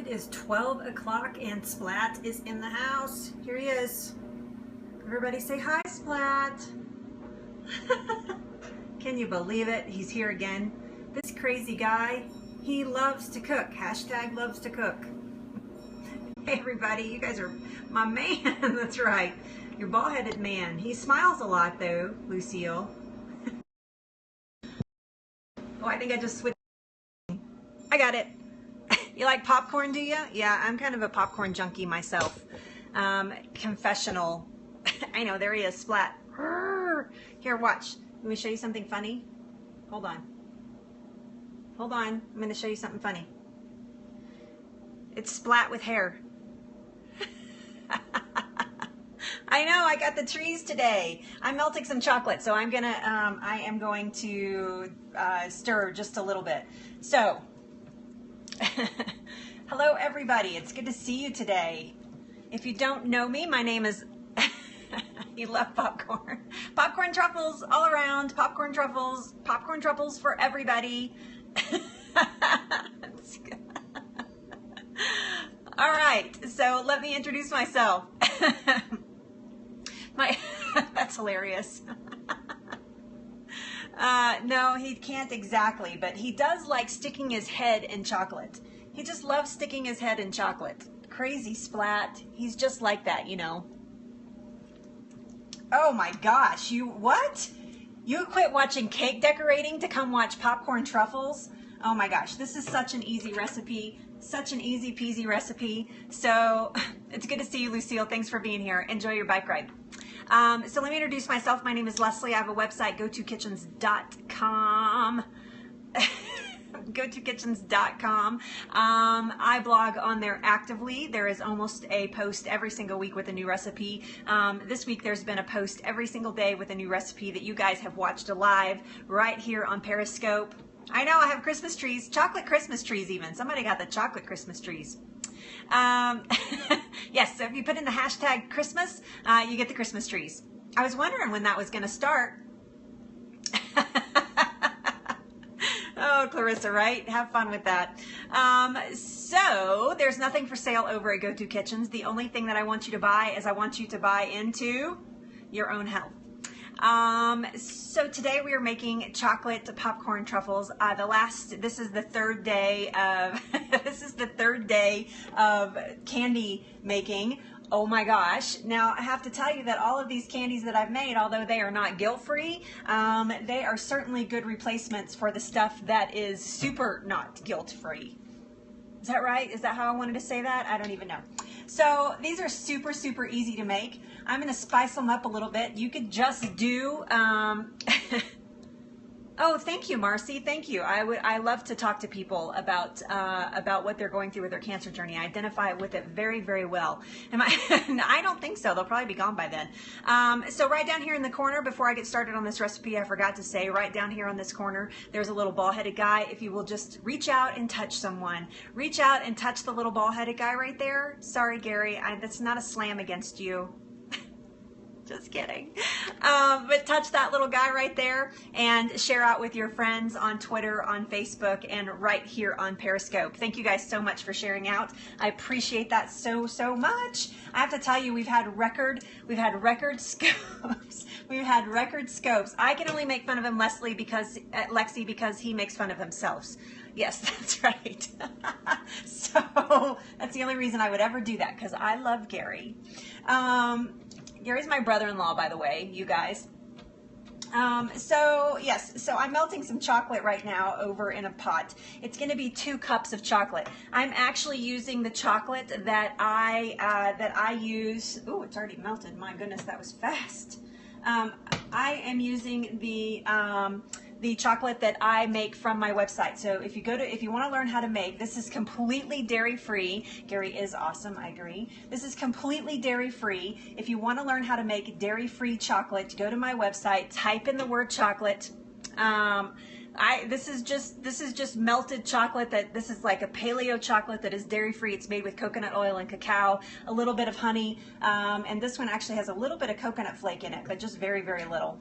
It is 12 o'clock and Splat is in the house. Here he is. Everybody say hi, Splat. Can you believe it? He's here again. This crazy guy, he loves to cook. Hashtag loves to cook. Hey everybody, you guys are my man. That's right. Your bald-headed man. He smiles a lot though, Lucille. Oh, I think I just switched. I got it. You like popcorn, do you? Yeah, I'm kind of a popcorn junkie myself. Confessional. I know, there he is, Splat. Here, watch. Let me show you something funny. Hold on. Hold on. I'm going to show you something funny. It's Splat with hair. I know, I got the trees today. I'm melting some chocolate, so I am going to stir just a little bit. So, hello everybody, it's good to see you today. If you don't know me, my name is, you love popcorn. Popcorn truffles all around, popcorn truffles for everybody. All right, so let me introduce myself. That's hilarious. No, he can't exactly, but he does like sticking his head in chocolate. He just loves sticking his head in chocolate. Crazy Splat. He's just like that, you know. Oh my gosh, what? You quit watching cake decorating to come watch popcorn truffles? Oh my gosh, this is such an easy recipe. Such an easy peasy recipe. So it's good to see you, Lucille. Thanks for being here. Enjoy your bike ride. So let me introduce myself. My name is Leslie. I have a website, gotokitchens.com. gotokitchens.com. I blog on there actively. There is almost a post every single week with a new recipe. This week there's been a post every single day with a new recipe that you guys have watched live right here on Periscope. I know, I have Christmas trees, chocolate Christmas trees even. Somebody got the chocolate Christmas trees. Yes, so if you put in the hashtag Christmas, you get the Christmas trees. I was wondering when that was going to start. Oh, Clarissa, right? Have fun with that. So there's nothing for sale over at Go To Kitchens. The only thing that I want you to buy is I want you to buy into your own health. So today we are making chocolate popcorn truffles. This is the third day of, candy making. Oh my gosh. Now I have to tell you that all of these candies that I've made, although they are not guilt-free, they are certainly good replacements for the stuff that is super not guilt-free. Is that right? Is that how I wanted to say that? I don't even know. So these are super, super easy to make. I'm going to spice them up a little bit. You could just do, oh, thank you, Marcy. Thank you. I love to talk to people about what they're going through with their cancer journey. I identify with it very, very well. I don't think so. They'll probably be gone by then. So right down here in the corner, before I get started on this recipe, I forgot to say, right down here on this corner, there's a little ball-headed guy. If you will just reach out and touch someone. Reach out and touch the little ball-headed guy right there. Sorry, Gary. That's not a slam against you. Just kidding. But touch that little guy right there and share out with your friends on Twitter, on Facebook, and right here on Periscope. Thank you guys so much for sharing out. I appreciate that so, so much. I have to tell you, we've had record scopes. We've had record scopes. I can only make fun of him, Lexi, because he makes fun of himself. Yes, that's right. So that's the only reason I would ever do that, because I love Gary. Gary's my brother-in-law, by the way, you guys. So I'm melting some chocolate right now over in a pot. It's going to be 2 cups of chocolate. I'm actually using the chocolate that I use. Ooh, it's already melted. My goodness, that was fast. I am using the chocolate that I make from my website. So if you want to learn how to make, this is completely dairy-free. Gary is awesome, I agree. This is completely dairy-free. If you want to learn how to make dairy-free chocolate, go to my website, type in the word chocolate. This is just melted chocolate. This is like a paleo chocolate that is dairy-free. It's made with coconut oil and cacao, a little bit of honey, and this one actually has a little bit of coconut flake in it, but just very, very little.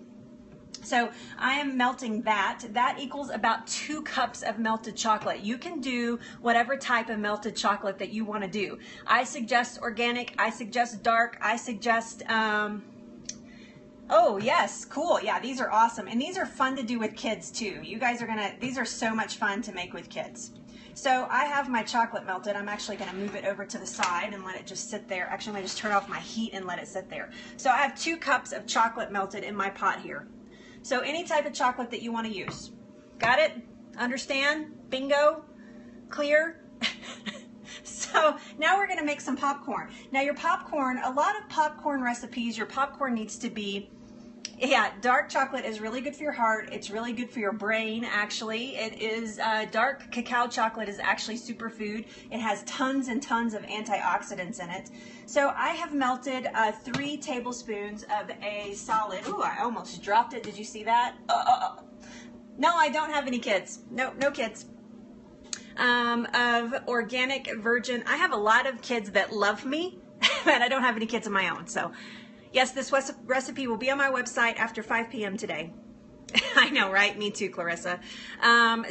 So I am melting that. That equals about 2 cups of melted chocolate. You can do whatever type of melted chocolate that you want to do. I suggest organic, I suggest dark, I suggest, oh yes, cool. Yeah, these are awesome. And these are fun to do with kids too. You guys are these are so much fun to make with kids. So I have my chocolate melted. I'm actually gonna move it over to the side and let it just sit there. Actually, I'm gonna just turn off my heat and let it sit there. So I have 2 cups of chocolate melted in my pot here. So any type of chocolate that you want to use. Got it? Understand? Bingo? Clear? So now we're going to make some popcorn. Now your popcorn, a lot of popcorn recipes, your popcorn needs to be, yeah, dark chocolate is really good for your heart. It's really good for your brain, actually. It is, dark cacao chocolate is actually superfood. It has tons and tons of antioxidants in it. So I have melted 3 tablespoons of a solid, ooh, I almost dropped it. Did you see that? No, I don't have any kids. No kids. Of organic virgin. I have a lot of kids that love me, but I don't have any kids of my own. So yes, this recipe will be on my website after 5 p.m. today. I know, right? Me too, Clarissa.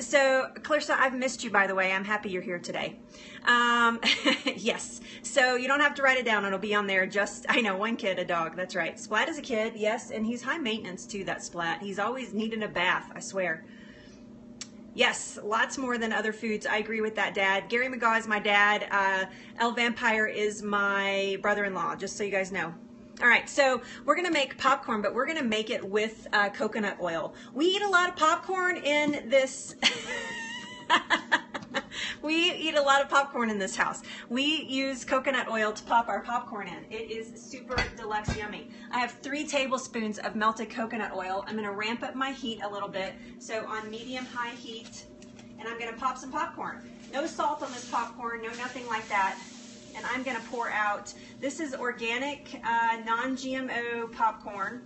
So Clarissa, I've missed you, by the way. I'm happy you're here today. Yes. So you don't have to write it down. It'll be on there. Just, I know, 1 kid, a dog. That's right. Splat is a kid. Yes. And he's high maintenance too, that Splat. He's always needing a bath. I swear. Yes, lots more than other foods. I agree with that, Dad. Gary McGaw is my dad. El Vampire is my brother-in-law, just so you guys know. All right, so we're gonna make popcorn, but we're gonna make it with coconut oil. We eat a lot of popcorn in this. We eat a lot of popcorn in this house. We use coconut oil to pop our popcorn in. It is super deluxe yummy. I have 3 tablespoons of melted coconut oil. I'm gonna ramp up my heat a little bit. So on medium-high heat, and I'm gonna pop some popcorn. No salt on this popcorn, no nothing like that. And I'm gonna pour out, this is organic, non-GMO popcorn.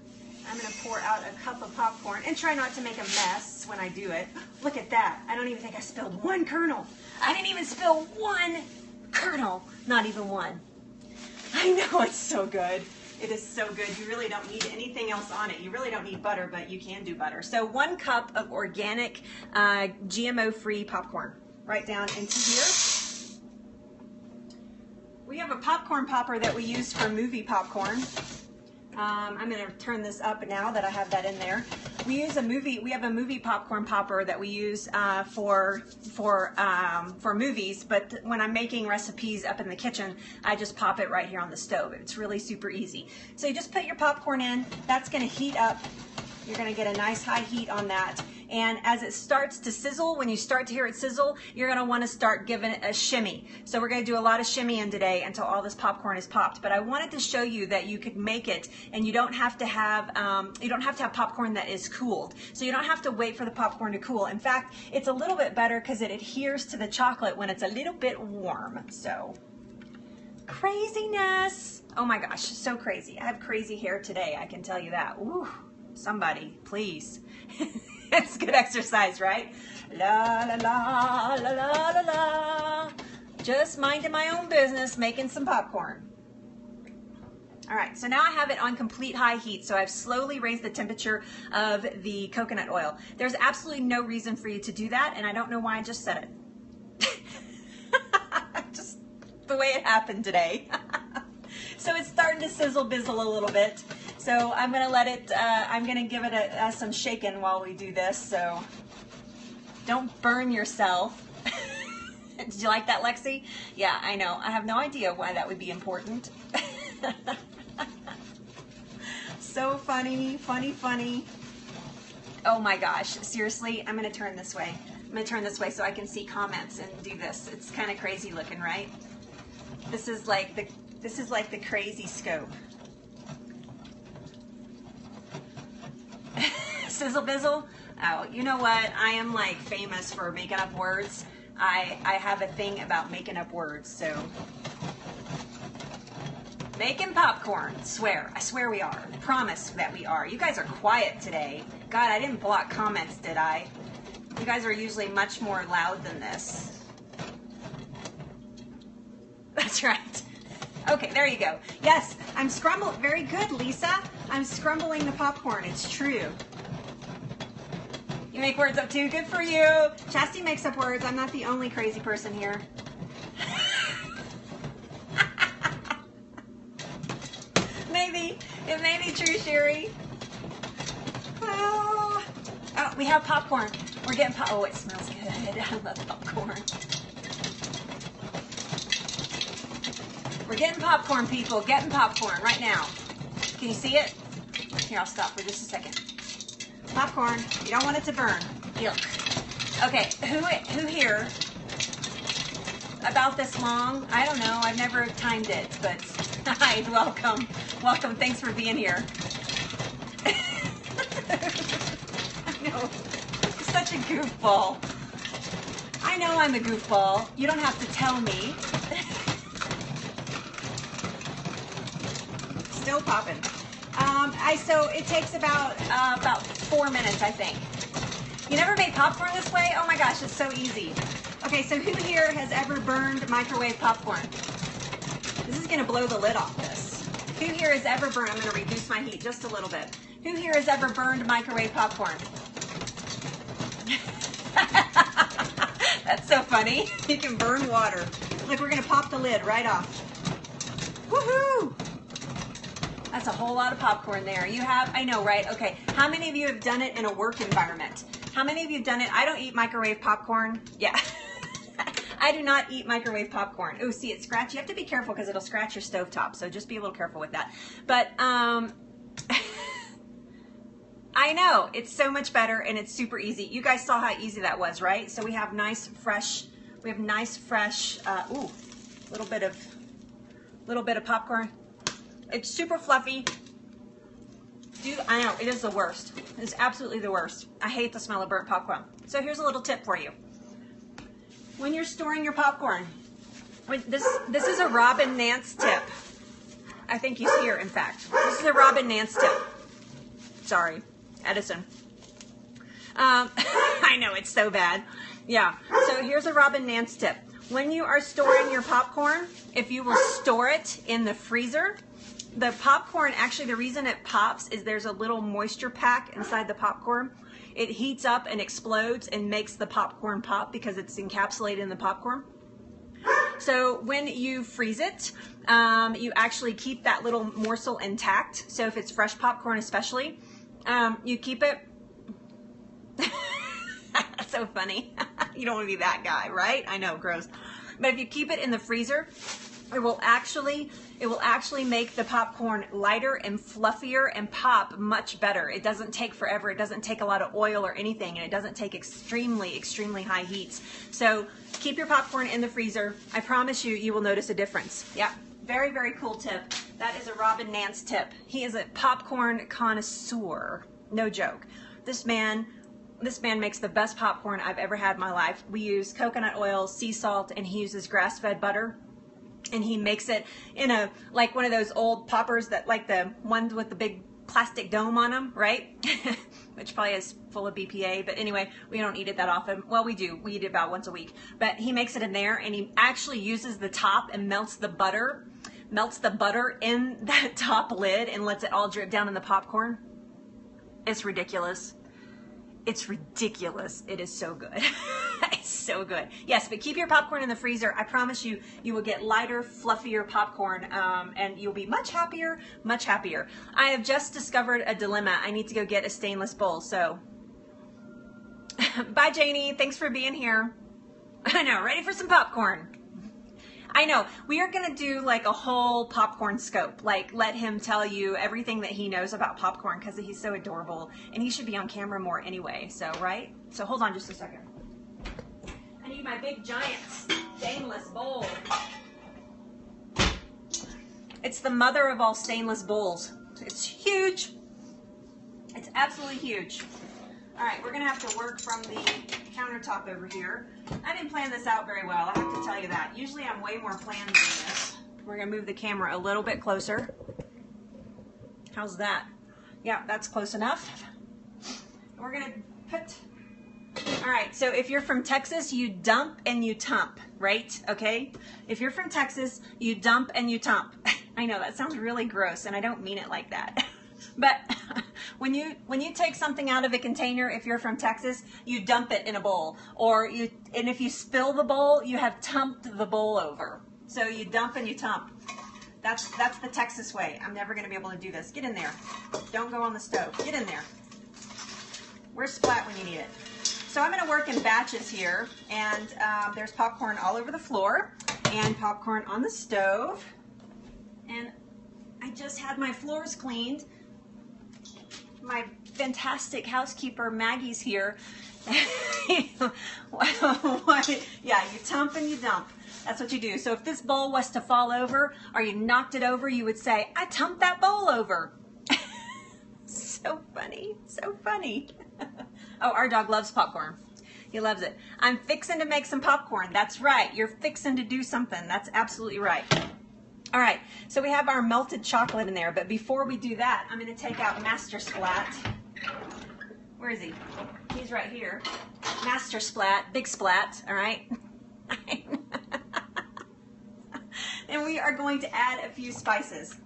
I'm gonna pour out a cup of popcorn and try not to make a mess when I do it. Look at that. I don't even think I spilled 1 kernel. I didn't even spill 1 kernel, not even 1. I know, it's so good. It is so good. You really don't need anything else on it. You really don't need butter, but you can do butter. So 1 cup of organic, GMO-free popcorn. Right down into here. We have a popcorn popper that we use for movie popcorn. I'm going to turn this up now that I have that in there. We have a movie popcorn popper that we use for movies, but when I'm making recipes up in the kitchen, I just pop it right here on the stove. It's really super easy. So you just put your popcorn in. That's going to heat up. You're going to get a nice high heat on that. And as it starts to sizzle, when you start to hear it sizzle, you're going to want to start giving it a shimmy. So we're going to do a lot of shimmying today until all this popcorn is popped. But I wanted to show you that you could make it, and you don't have to have popcorn that is cooled. So you don't have to wait for the popcorn to cool. In fact, it's a little bit better because it adheres to the chocolate when it's a little bit warm. So craziness! Oh my gosh, so crazy! I have crazy hair today. I can tell you that. Ooh, somebody, please. It's good exercise, right? La la la la la la la. Just minding my own business, making some popcorn. All right, so now I have it on complete high heat, so I've slowly raised the temperature of the coconut oil. There's absolutely no reason for you to do that, and I don't know why I just said it. Just the way it happened today. So it's starting to sizzle bizzle a little bit. So I'm gonna let it, I'm gonna give it some shaking while we do this, so don't burn yourself. Did you like that, Lexi? Yeah, I know. I have no idea why that would be important. So funny, funny, funny. Oh my gosh, seriously, I'm gonna turn this way. I'm gonna turn this way so I can see comments and do this. It's kind of crazy looking, right? This is like the crazy scope. Sizzle bizzle. Oh, you know what? I am like famous for making up words. I have a thing about making up words, so. Making popcorn, I swear we are. Promise that we are. You guys are quiet today. God, I didn't block comments, did I? You guys are usually much more loud than this. That's right. Okay, there you go. Yes, I'm scrumbling. Very good, Lisa. I'm scrumbling the popcorn. It's true. You make words up too. Good for you. Chastity makes up words. I'm not the only crazy person here. Maybe. It may be true, Sherry. Oh, we have popcorn. We're getting oh, it smells good. I love popcorn. We're getting popcorn, people. Getting popcorn right now. Can you see it? Here, I'll stop for just a second. Popcorn. You don't want it to burn. Yuck. Okay, who here about this long? I don't know. I've never timed it, but hi, welcome. Welcome. Thanks for being here. I know. I'm such a goofball. I know I'm a goofball. You don't have to tell me. Still popping. So it takes about 4 minutes, I think. You never made popcorn this way? Oh my gosh, it's so easy. Okay, so who here has ever burned microwave popcorn? This is gonna blow the lid off this. Who here has ever burned, I'm gonna reduce my heat just a little bit. Who here has ever burned microwave popcorn? That's so funny. You can burn water. Look, we're gonna pop the lid right off. Woohoo! That's a whole lot of popcorn there. You have, I know, right? Okay. How many of you have done it in a work environment? How many of you have done it? I don't eat microwave popcorn. Yeah. I do not eat microwave popcorn. Oh, see, it's scratchy. You have to be careful because it'll scratch your stovetop. So just be a little careful with that. But I know it's so much better and it's super easy. You guys saw how easy that was, right? So we have nice fresh, ooh, little bit of popcorn. It's super fluffy. Dude, I know, it is the worst. It's absolutely the worst. I hate the smell of burnt popcorn. So here's a little tip for you. When you're storing your popcorn, this is a Robin Nance tip. I think he's here, in fact. This is a Robin Nance tip. Sorry, Edison. I know, it's so bad. Yeah, so here's a Robin Nance tip. When you are storing your popcorn, if you will store it in the freezer, the popcorn, actually the reason it pops is there's a little moisture pack inside the popcorn. It heats up and explodes and makes the popcorn pop because it's encapsulated in the popcorn. So when you freeze it, you actually keep that little morsel intact. So if it's fresh popcorn especially, you keep it. That's so funny. You don't want to be that guy, right? I know, gross. But if you keep it in the freezer, it will actually make the popcorn lighter and fluffier and pop much better. It doesn't take forever. It doesn't take a lot of oil or anything, and it doesn't take extremely, extremely high heats. So keep your popcorn in the freezer. I promise you, you will notice a difference. Yeah, very, very cool tip. That is a Robin Nance tip. He is a popcorn connoisseur. No joke. This man makes the best popcorn I've ever had in my life. We use coconut oil, sea salt, and he uses grass-fed butter. And he makes it in like one of those old poppers that, like the ones with the big plastic dome on them, right? Which probably is full of BPA, but anyway, we don't eat it that often. Well, we do. We eat it about once a week. But he makes it in there, and he actually uses the top and melts the butter in that top lid and lets it all drip down in the popcorn. It's ridiculous. It's ridiculous. It is so good. It's so good. Yes, but keep your popcorn in the freezer. I promise you, you will get lighter, fluffier popcorn, and you'll be much happier, much happier. I have just discovered a dilemma. I need to go get a stainless bowl, so. Bye, Janie. Thanks for being here. I know, ready for some popcorn. I know, we are gonna do like a whole popcorn scope, like let him tell you everything that he knows about popcorn because he's so adorable and he should be on camera more anyway, so, right? So hold on just a second. I need my big giant stainless bowl. It's the mother of all stainless bowls. It's huge. It's absolutely huge. All right, we're gonna have to work from the countertop over here. I didn't plan this out very well, I have to tell you that. Usually I'm way more planned than this. We're gonna move the camera a little bit closer. How's that? Yeah, that's close enough. We're gonna put, all right, so if you're from Texas, you dump and you tump, right? Okay? If you're from Texas, you dump and you tump. I know, that sounds really gross, and I don't mean it like that. But when you take something out of a container, if you're from Texas, you dump it in a bowl, and if you spill the bowl, you have tumped the bowl over. So you dump and you tump. That's the Texas way. I'm never going to be able to do this. Get in there. Don't go on the stove. Get in there. Where's Splat when you need it? So I'm going to work in batches here, and there's popcorn all over the floor and popcorn on the stove. And I just had my floors cleaned. My fantastic housekeeper Maggie's here. Yeah, you tump and you dump. That's what you do. So if this bowl was to fall over or you knocked it over, you would say, I tumped that bowl over. So funny, so funny. Oh, our dog loves popcorn. He loves it. I'm fixing to make some popcorn. That's right. You're fixing to do something. That's absolutely right. All right, so we have our melted chocolate in there, but before we do that, I'm going to take out Master Splat. Where is he? He's right here. Master Splat, Big Splat, all right? And we are going to add a few spices.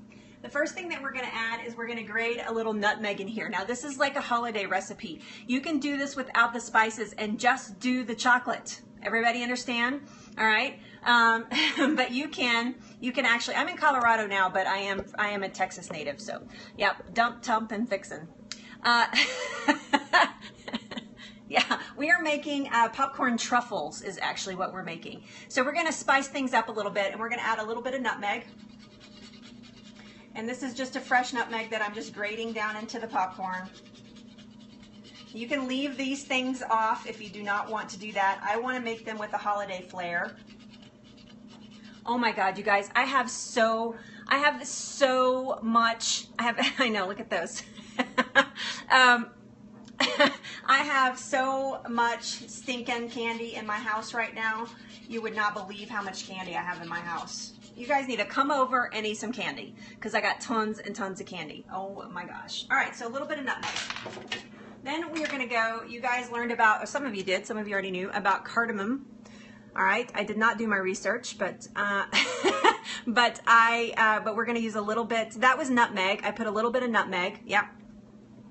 The first thing that we're going to add is we're going to grate a little nutmeg in here. Now, this is like a holiday recipe. You can do this without the spices and just do the chocolate. Everybody understand? All right. But you can actually, I'm in Colorado now, but I am a Texas native. So yep, dump, tump, and fixin'. Yeah, we are making popcorn truffles is actually what we're making. So we're going to spice things up a little bit, and we're going to add a little bit of nutmeg. And this is just a fresh nutmeg that I'm just grating down into the popcorn. You can leave these things off if you do not want to do that. I want to make them with a holiday flair. Oh my God, you guys, I have so much, I know, look at those. I have so much stinking candy in my house right now. You would not believe how much candy I have in my house. You guys need to come over and eat some candy because I got tons and tons of candy. Oh my gosh. All right, so a little bit of nutmeg. Then we are going to go, you guys learned about, or some of you did, some of you already knew about cardamom. All right, I did not do my research, but but we're going to use a little bit. That was nutmeg. I put a little bit of nutmeg. Yep.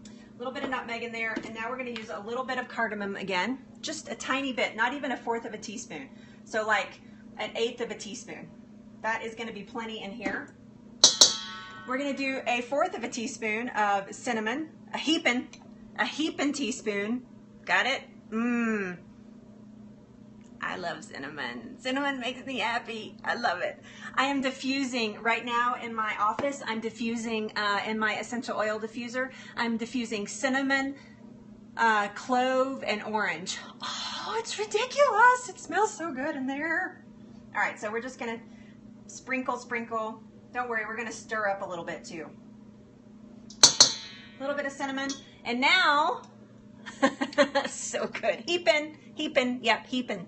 A little bit of nutmeg in there, and now we're going to use a little bit of cardamom again, just a tiny bit, not even 1/4 of a teaspoon. So like 1/8 of a teaspoon. That is going to be plenty in here. We're going to do 1/4 of a teaspoon of cinnamon, a heaping teaspoon. Got it? I love cinnamon. Cinnamon makes me happy. I love it. I am diffusing right now in my office. I'm diffusing in my essential oil diffuser. I'm diffusing cinnamon, clove, and orange. Oh, it's ridiculous. It smells so good in there. All right, so we're just going to sprinkle. Don't worry, we're going to stir up a little bit too. A little bit of cinnamon. And now, so good. Heaping, yep, heaping.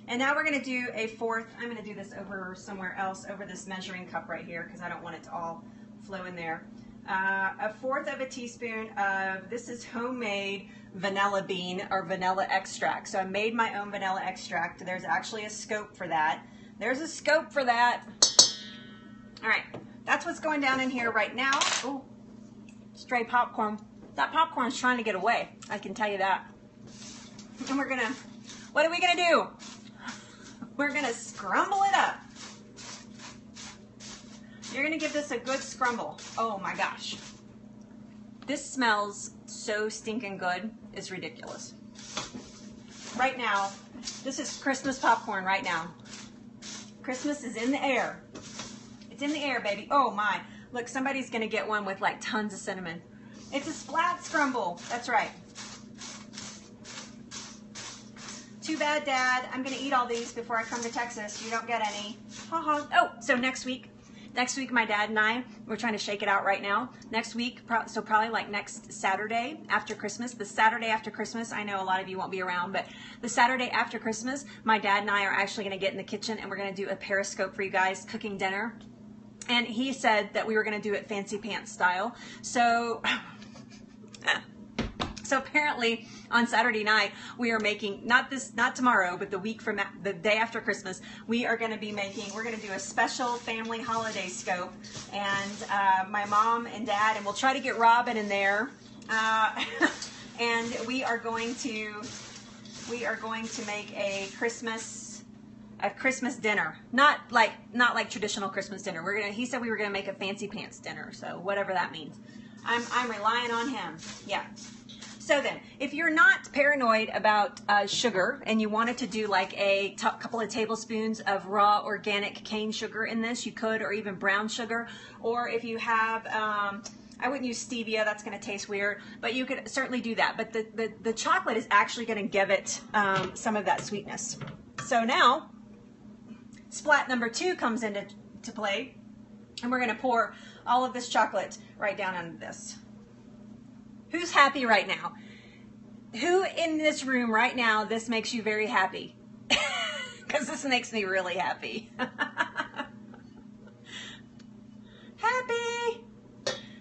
And now we're going to do 1/4. I'm going to do this over somewhere else, over this measuring cup right here, because I don't want it to all flow in there. 1/4 of a teaspoon of, this is homemade vanilla bean or vanilla extract. So I made my own vanilla extract. There's actually a scope for that. There's a scope for that. All right, that's what's going down in here right now. Oh, stray popcorn. That popcorn's trying to get away. I can tell you that. And we're gonna, what are we gonna do? We're gonna scrumble it up. You're gonna give this a good scrumble. Oh my gosh. This smells so stinking good. It's ridiculous. Right now, this is Christmas popcorn right now. Christmas is in the air. It's in the air, baby. Oh my. Look, somebody's gonna get one with like tons of cinnamon. It's a Splat scrumble. That's right. Too bad, Dad. I'm going to eat all these before I come to Texas. You don't get any. Ha-ha. Oh, so next week, my dad and I, we're trying to shake it out right now. Next week, so probably like next Saturday after Christmas. The Saturday after Christmas, I know a lot of you won't be around, but the Saturday after Christmas, my dad and I are actually going to get in the kitchen and we're going to do a Periscope for you guys cooking dinner. And he said that we were going to do it fancy pants style. So So apparently on Saturday night, we are making, not tomorrow, but the day after Christmas, we're going to do a special family holiday scope. And my mom and dad, and we'll try to get Robin in there. And we are going to make a Christmas dinner. Not like traditional Christmas dinner. He said we were going to make a fancy pants dinner. So whatever that means. I'm relying on him. Yeah. So then, if you're not paranoid about sugar and you wanted to do like a couple of tablespoons of raw organic cane sugar in this, you could, or even brown sugar. Or if you have, I wouldn't use stevia, that's going to taste weird, but you could certainly do that. But the chocolate is actually going to give it some of that sweetness. So now, splat number 2 comes into play, and we're going to pour all of this chocolate right down onto this. Who's happy right now? Who in this room right now, this makes you very happy? Because this makes me really happy. Happy!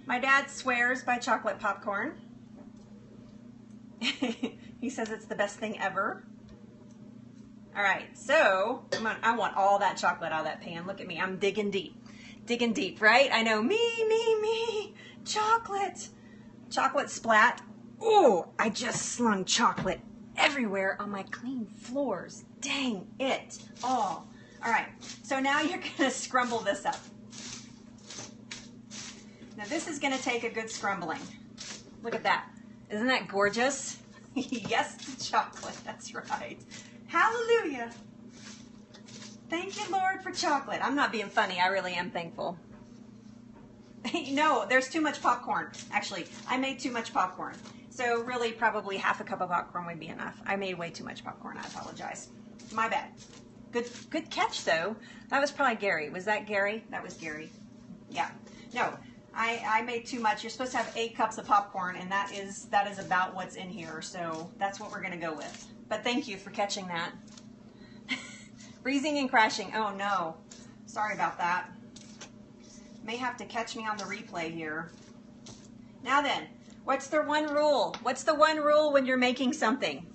My dad swears by chocolate popcorn. He says it's the best thing ever. All right, so I want all that chocolate out of that pan. Look at me, I'm digging deep. Digging deep, right? I know, me, chocolate. Chocolate splat. Ooh, I just slung chocolate everywhere on my clean floors. Dang it all. All right, so now you're gonna scrumble this up. Now this is gonna take a good scrumbling. Look at that. Isn't that gorgeous? Yes, the chocolate, that's right. Hallelujah. Thank you, Lord, for chocolate. I'm not being funny, I really am thankful. No, there's too much popcorn. Actually, I made too much popcorn. So really, probably half a cup of popcorn would be enough. I made way too much popcorn. I apologize. My bad. Good catch, though. That was probably Gary. Was that Gary? That was Gary. Yeah. No, I made too much. You're supposed to have 8 cups of popcorn, and that is about what's in here. So that's what we're going to go with. But thank you for catching that. Freezing and crashing. Oh, no. Sorry about that. May have to catch me on the replay here. Now then, what's the one rule? What's the one rule when you're making something?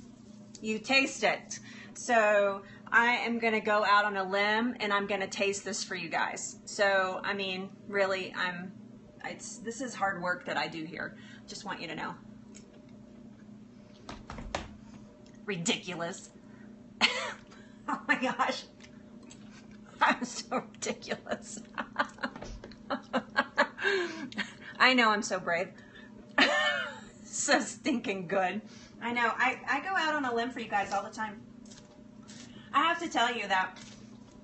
You taste it. So I am going to go out on a limb and I'm going to taste this for you guys. So, I mean, really, this is hard work that I do here. Just want you to know. Ridiculous. Oh my gosh. I'm so ridiculous. I know, I'm so brave. So stinking good. I know. I go out on a limb for you guys all the time. I have to tell you that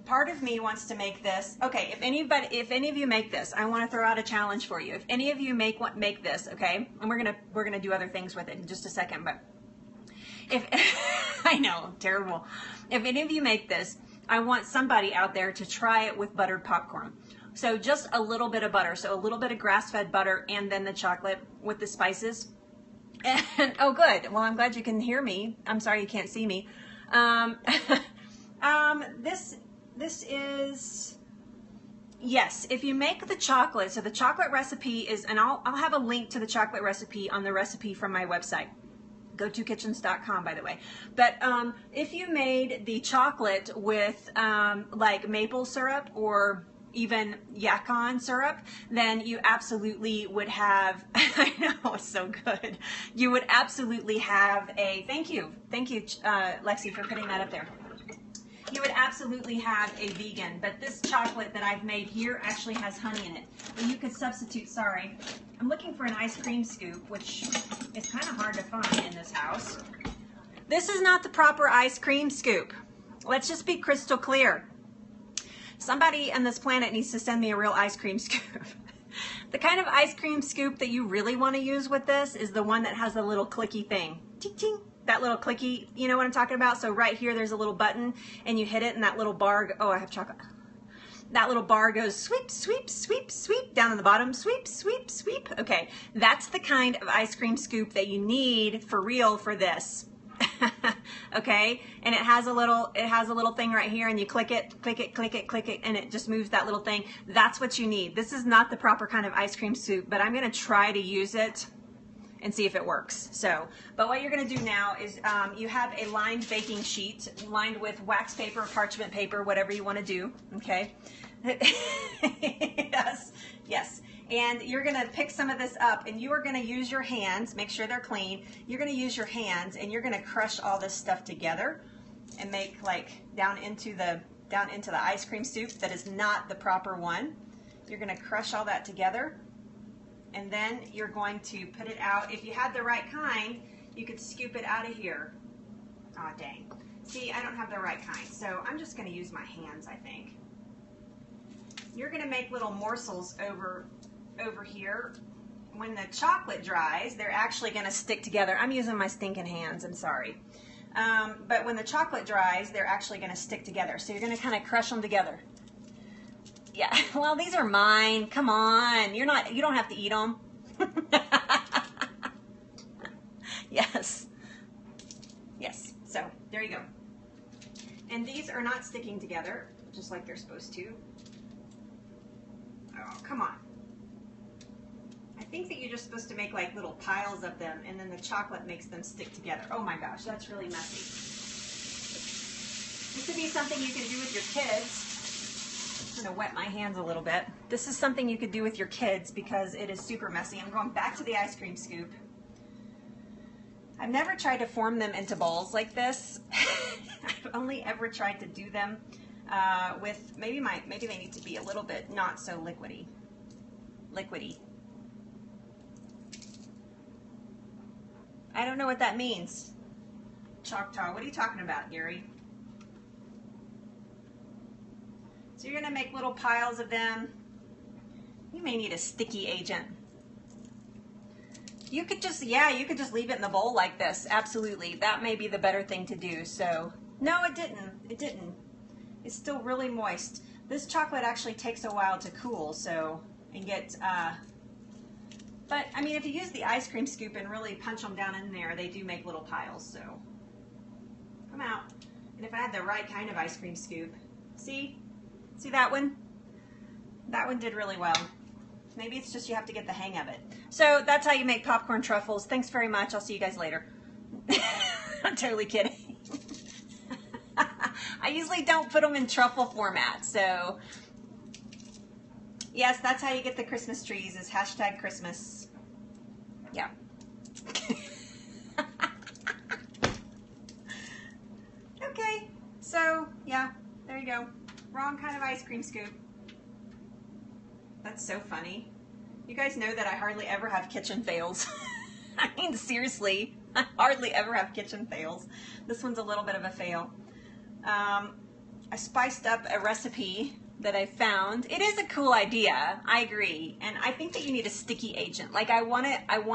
part of me wants to make this. Okay, if any of you make this, I want to throw out a challenge for you. If any of you make this, okay, and we're gonna do other things with it in just a second, but if I know, terrible. If any of you make this, I want somebody out there to try it with buttered popcorn. So just a little bit of butter, so a little bit of grass-fed butter, and then the chocolate with the spices. And oh, good. Well, I'm glad you can hear me. I'm sorry you can't see me. This is, yes, if you make the chocolate, so the chocolate recipe is, and I'll have a link to the chocolate recipe on the recipe from my website, go2kitchens.com, by the way. But if you made the chocolate with like maple syrup or even yacon syrup, then you absolutely would have, I know, it's so good. You would absolutely have a, thank you, Lexi, for putting that up there. You would absolutely have a vegan, but this chocolate that I've made here actually has honey in it. And you could substitute, sorry, I'm looking for an ice cream scoop, which is kind of hard to find in this house. This is not the proper ice cream scoop. Let's just be crystal clear. Somebody on this planet needs to send me a real ice cream scoop. The kind of ice cream scoop that you really want to use with this is the one that has a little clicky thing. Ting, ting. That little clicky, you know what I'm talking about? So right here, there's a little button, and you hit it, and that little bar, oh, I have chocolate. That little bar goes sweep, sweep, sweep, sweep, down on the bottom, sweep, sweep, sweep. Okay, that's the kind of ice cream scoop that you need for real for this. Okay, and it has a little thing right here, and you click it, click it, click it, click it, and it just moves that little thing. That's what you need. This is not the proper kind of ice cream scoop, but I'm gonna try to use it and see if it works. So, but what you're going to do now is you have a lined baking sheet lined with wax paper, parchment paper, whatever you want to do, okay? Yes, yes. And you're going to pick some of this up, and you are going to use your hands, make sure they're clean. You're going to use your hands, and you're going to crush all this stuff together and make like down into the ice cream soup that is not the proper one. You're going to crush all that together, and then you're going to put it out. If you had the right kind, you could scoop it out of here. Aw, dang. See, I don't have the right kind, so I'm just going to use my hands, I think. You're going to make little morsels over here. When the chocolate dries, they're actually going to stick together. I'm using my stinking hands, I'm sorry. But when the chocolate dries, they're actually going to stick together. So you're going to kind of crush them together. Yeah, well, these are mine. Come on. You don't have to eat them. Yes. Yes. So there you go. And these are not sticking together, just like they're supposed to. Oh, come on. I think that you're just supposed to make like little piles of them, and then the chocolate makes them stick together. Oh my gosh, that's really messy. This could be something you can do with your kids. I'm going to wet my hands a little bit. This is something you could do with your kids because it is super messy. I'm going back to the ice cream scoop. I've never tried to form them into balls like this. I've only ever tried to do them with, maybe they need to be a little bit not so liquidy. I don't know what that means. Choctaw, what are you talking about, Gary? So you're gonna make little piles of them. You may need a sticky agent. You could just, you could just leave it in the bowl like this. Absolutely, that may be the better thing to do. So, no, it didn't. It's still really moist. This chocolate actually takes a while to cool, so, and get, but, I mean, if you use the ice cream scoop and really punch them down in there, they do make little piles, so. Come out. And if I had the right kind of ice cream scoop, see? See that one? That one did really well. Maybe it's just you have to get the hang of it. So that's how you make popcorn truffles. Thanks very much. I'll see you guys later. I'm totally kidding. I usually don't put them in truffle format, so yes, that's how you get the Christmas trees, is hashtag Christmas. Yeah. Okay, so yeah, there you go. Wrong kind of ice cream scoop. That's so funny. You guys know that I hardly ever have kitchen fails. I mean, seriously, I hardly ever have kitchen fails. This one's a little bit of a fail. I spiced up a recipe that I found. It is a cool idea, I agree, and I think that you need a sticky agent. Like I want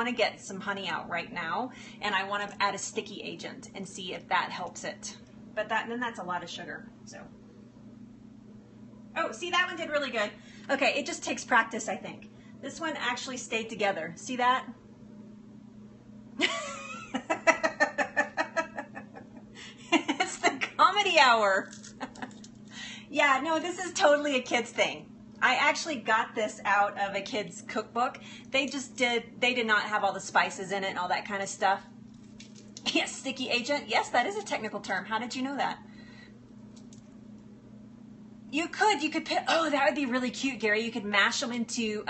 to get some honey out right now, and I want to add a sticky agent and see if that helps it. But then that's a lot of sugar. So, oh, see, that one did really good. Okay, it just takes practice, I think. This one actually stayed together. See that? It's the comedy hour. Yeah, no, this is totally a kid's thing. I actually got this out of a kid's cookbook. They did not have all the spices in it and all that kind of stuff. Yes, sticky agent. Yes, that is a technical term. How did you know that? You could put, oh, that would be really cute, Gary. You could mash them into,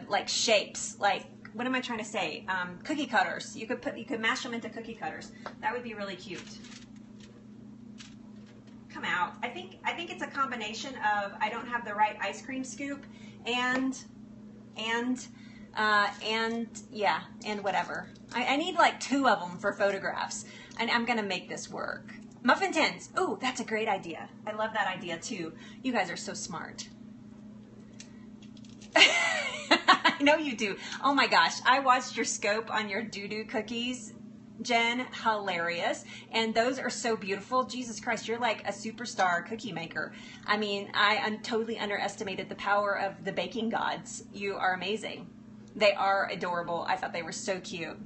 like shapes, like, what am I trying to say? Cookie cutters. You could mash them into cookie cutters. That would be really cute. Come out. I think it's a combination of I don't have the right ice cream scoop and whatever. I need like 2 of them for photographs, and I'm gonna make this work. Muffin tins. Ooh, that's a great idea. I love that idea too. You guys are so smart. I know you do. Oh my gosh, I watched your scope on your doo-doo cookies, Jen. Hilarious. And those are so beautiful. Jesus Christ, you're like a superstar cookie maker. I mean, I totally underestimated the power of the baking gods. You are amazing. They are adorable. I thought they were so cute.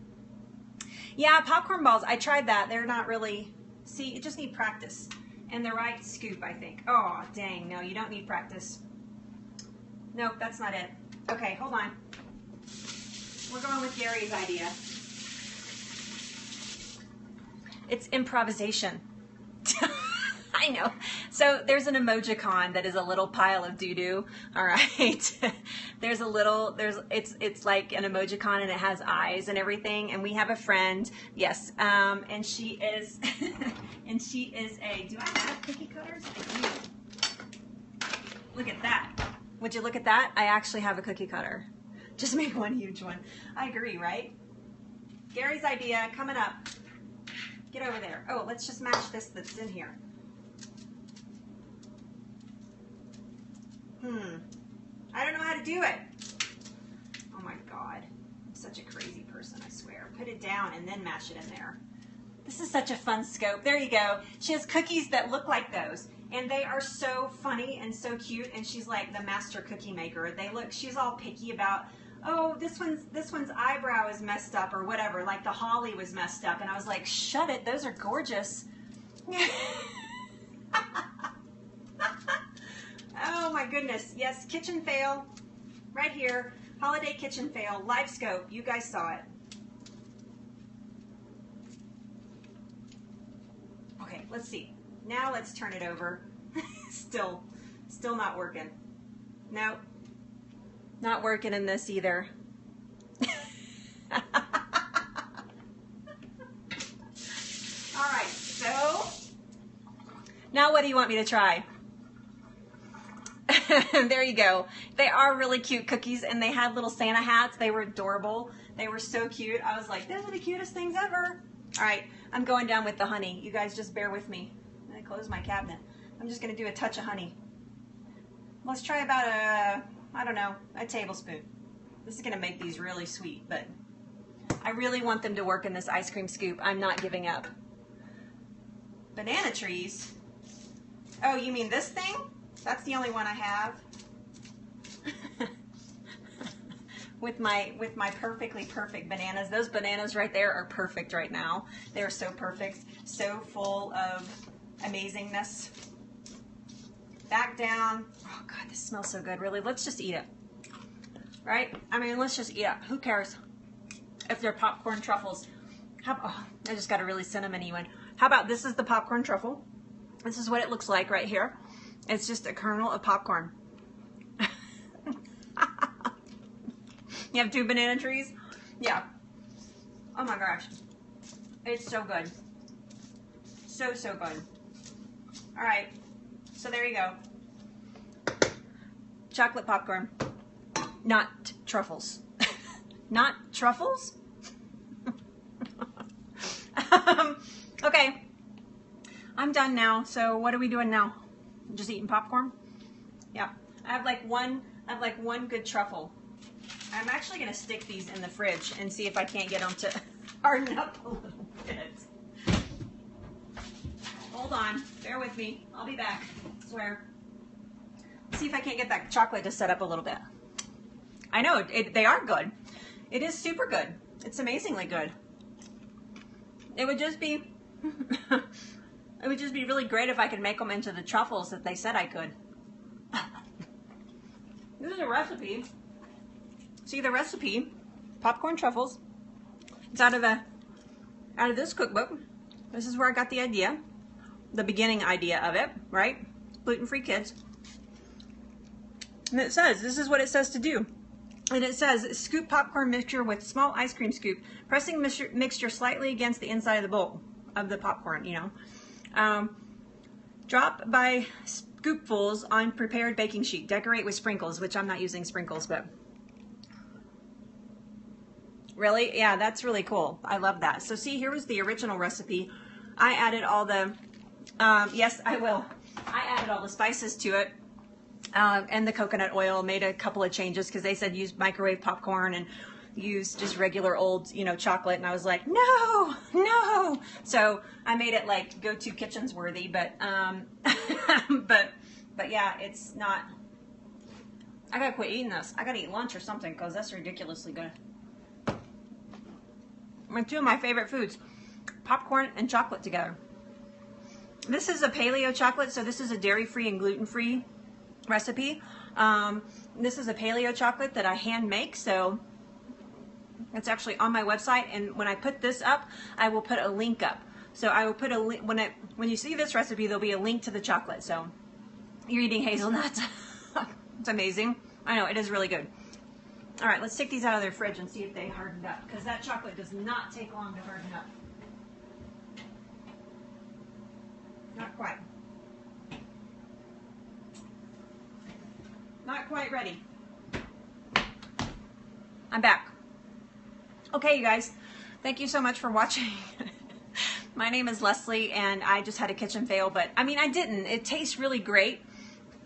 Yeah, popcorn balls. I tried that. They're not really... See, you just need practice. And the right scoop, I think. Oh, dang. No, you don't need practice. Nope, that's not it. Okay, hold on. We're going with Gary's idea. It's improvisation. I know. So there's an emojicon that is a little pile of doo-doo. All right. It's like an emojicon and it has eyes and everything. And we have a friend, yes, and she is, and she is do I have cookie cutters? I do. Look at that. Would you look at that? I actually have a cookie cutter. Just make one huge one. I agree, right? Gary's idea coming up. Get over there. Oh, let's just match this that's in here. I don't know how to do it. Oh my God. I'm such a crazy person, I swear. Put it down and then mash it in there. This is such a fun scope. There you go. She has cookies that look like those. And they are so funny and so cute. And she's like the master cookie maker. She's all picky about, oh, this one's eyebrow is messed up or whatever. Like the holly was messed up. And I was like, shut it. Those are gorgeous. Oh my goodness. Yes, kitchen fail right here. Holiday kitchen fail. Live scope. You guys saw it. Okay, let's see. Now let's turn it over. Still not working. Nope. Not working in this either. All right, so now what do you want me to try? There you go. They are really cute cookies, and they had little Santa hats. They were adorable. They were so cute. I was like, those are the cutest things ever. All right, I'm going down with the honey. You guys just bear with me. I'm going to close my cabinet. I'm just going to do a touch of honey. Let's try about a tablespoon. This is going to make these really sweet, but I really want them to work in this ice cream scoop. I'm not giving up. Banana trees? Oh, you mean this thing? That's the only one I have. with my perfectly perfect bananas. Those bananas right there are perfect right now. They are so perfect, so full of amazingness. Back down. Oh God, this smells so good. Really, let's just eat it. Right? I mean, let's just eat it. Who cares if they're popcorn truffles? I just got a really cinnamony one. How about this is the popcorn truffle? This is what it looks like right here. It's just a kernel of popcorn. You have 2 banana trees? Yeah. Oh my gosh. It's so good. So good. All right. So there you go. Chocolate popcorn. Not truffles. Not truffles? Okay. I'm done now. So what are we doing now? Just eating popcorn? Yeah. I have like one good truffle. I'm actually going to stick these in the fridge and see if I can't get them to harden up a little bit. Hold on. Bear with me. I'll be back. I swear. See if I can't get that chocolate to set up a little bit. I know. They are good. It is super good. It's amazingly good. It would just be... It would just be really great if I could make them into the truffles that they said I could. This is a recipe. See the recipe? Popcorn truffles. It's out of this cookbook. This is where I got the idea. The beginning idea of it, right? Gluten-free kids. And it says, this is what it says to do. And it says, scoop popcorn mixture with small ice cream scoop, pressing mixture slightly against the inside of the bowl of the popcorn, you know. Drop by scoopfuls on prepared baking sheet. Decorate with sprinkles, which I'm not using sprinkles, but really, yeah, that's really cool. I love that. So see, here was the original recipe. I added all the, yes, I will. I added all the spices to it. And the coconut oil, made a couple of changes because they said use microwave popcorn and use just regular old, you know, chocolate. And I was like, no. So I made it like go-to kitchens worthy, but, but yeah, it's not, I gotta quit eating this. I gotta eat lunch or something because that's ridiculously good. And 2 of my favorite foods, popcorn and chocolate together. This is a paleo chocolate, so this is a dairy-free and gluten-free recipe. This is a paleo chocolate that I hand make, so it's actually on my website, and when I put this up, I will put a link up. So I will put a link, when you see this recipe, there'll be a link to the chocolate. So you're eating hazelnuts. It's amazing. I know, it is really good. All right, let's take these out of their fridge and see if they hardened up, because that chocolate does not take long to harden up. Not quite. Not quite ready. I'm back. Okay, you guys, thank you so much for watching. My name is Leslie, and I just had a kitchen fail, but I mean, I didn't. It tastes really great.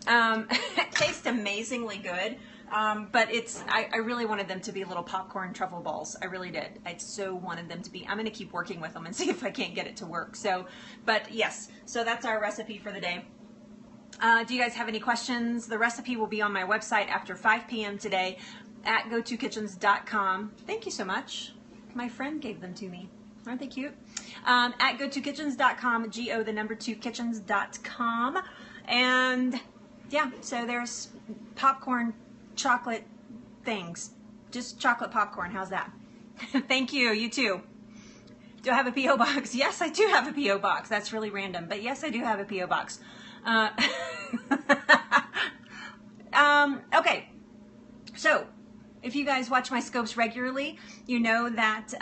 It tastes amazingly good, but I really wanted them to be little popcorn truffle balls. I really did. I so wanted them to be. I'm going to keep working with them and see if I can't get it to work. So, but yes, so that's our recipe for the day. Do you guys have any questions? The recipe will be on my website after 5 p.m. today at gotokitchens.com. Thank you so much. My friend gave them to me. Aren't they cute? At gotokitchens.com, GO2kitchens.com. And yeah, so there's popcorn, chocolate things. Just chocolate popcorn. How's that? Thank you. You too. Do I have a P.O. box? Yes, I do have a P.O. box. That's really random. But yes, I do have a P.O. box. Okay. So, if you guys watch my scopes regularly, you know that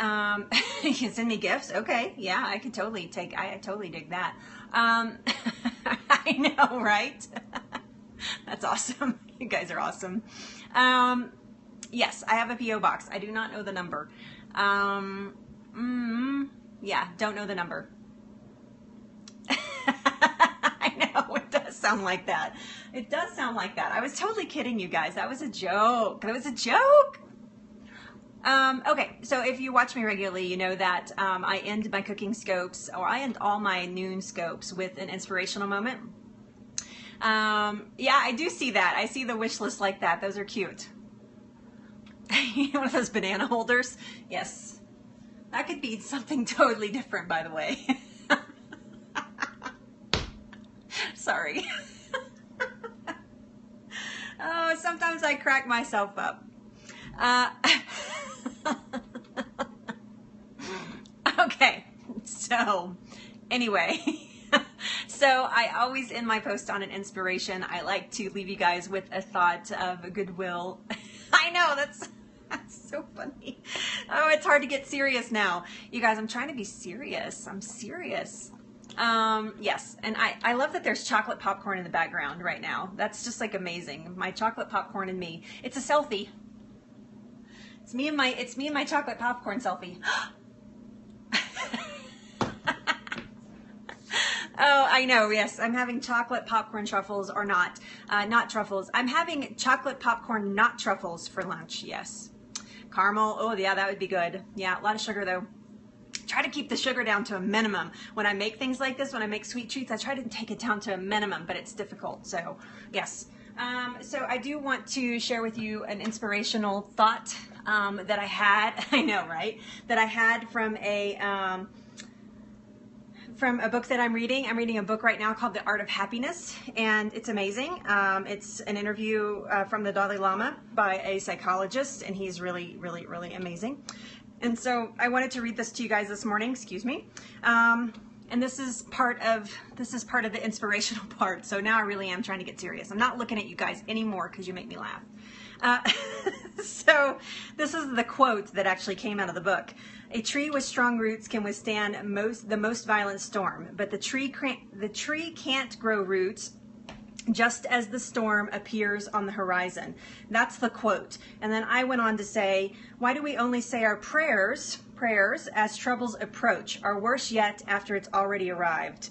you can send me gifts. Okay, yeah, I totally dig that. I know, right? That's awesome. You guys are awesome. Yes, I have a P.O. box. I do not know the number. Yeah, don't know the number. I know, it does sound like that. It does sound like that. I was totally kidding you guys. That was a joke. That was a joke. Okay, so if you watch me regularly, you know that I end my cooking scopes, or I end all my noon scopes with an inspirational moment. Yeah, I do see that. I see the wish list like that. Those are cute. One of those banana holders? Yes. That could be something totally different, by the way. Sorry. Oh, sometimes I crack myself up. Okay, so anyway, so I always end my post on an inspiration. I like to leave you guys with a thought of goodwill. I know, that's so funny. Oh, it's hard to get serious now. You guys, I'm trying to be serious. I'm serious. Yes, and I love that there's chocolate popcorn in the background right now. That's just like amazing. My chocolate popcorn and me. It's a selfie. It's me and my chocolate popcorn selfie. Oh, I know. Yes, I'm having chocolate popcorn truffles, or not truffles. I'm having chocolate popcorn, not truffles for lunch. Yes, caramel. Oh, yeah, that would be good. Yeah, a lot of sugar though. Try to keep the sugar down to a minimum. When I make things like this, when I make sweet treats, I try to take it down to a minimum, but it's difficult. So yes. So I do want to share with you an inspirational thought that I had. I know, right? That I had from a book that I'm reading. I'm reading a book right now called The Art of Happiness, and it's amazing. It's an interview from the Dalai Lama by a psychologist, and he's really, really, really amazing. And so I wanted to read this to you guys this morning. Excuse me. And this is part of the inspirational part. So now I really am trying to get serious. I'm not looking at you guys anymore because you make me laugh. So this is the quote that actually came out of the book. A tree with strong roots can withstand the most violent storm, but the tree can't grow roots just as the storm appears on the horizon. That's the quote. And then I went on to say, why do we only say our prayers as troubles approach, or worse yet, after it's already arrived?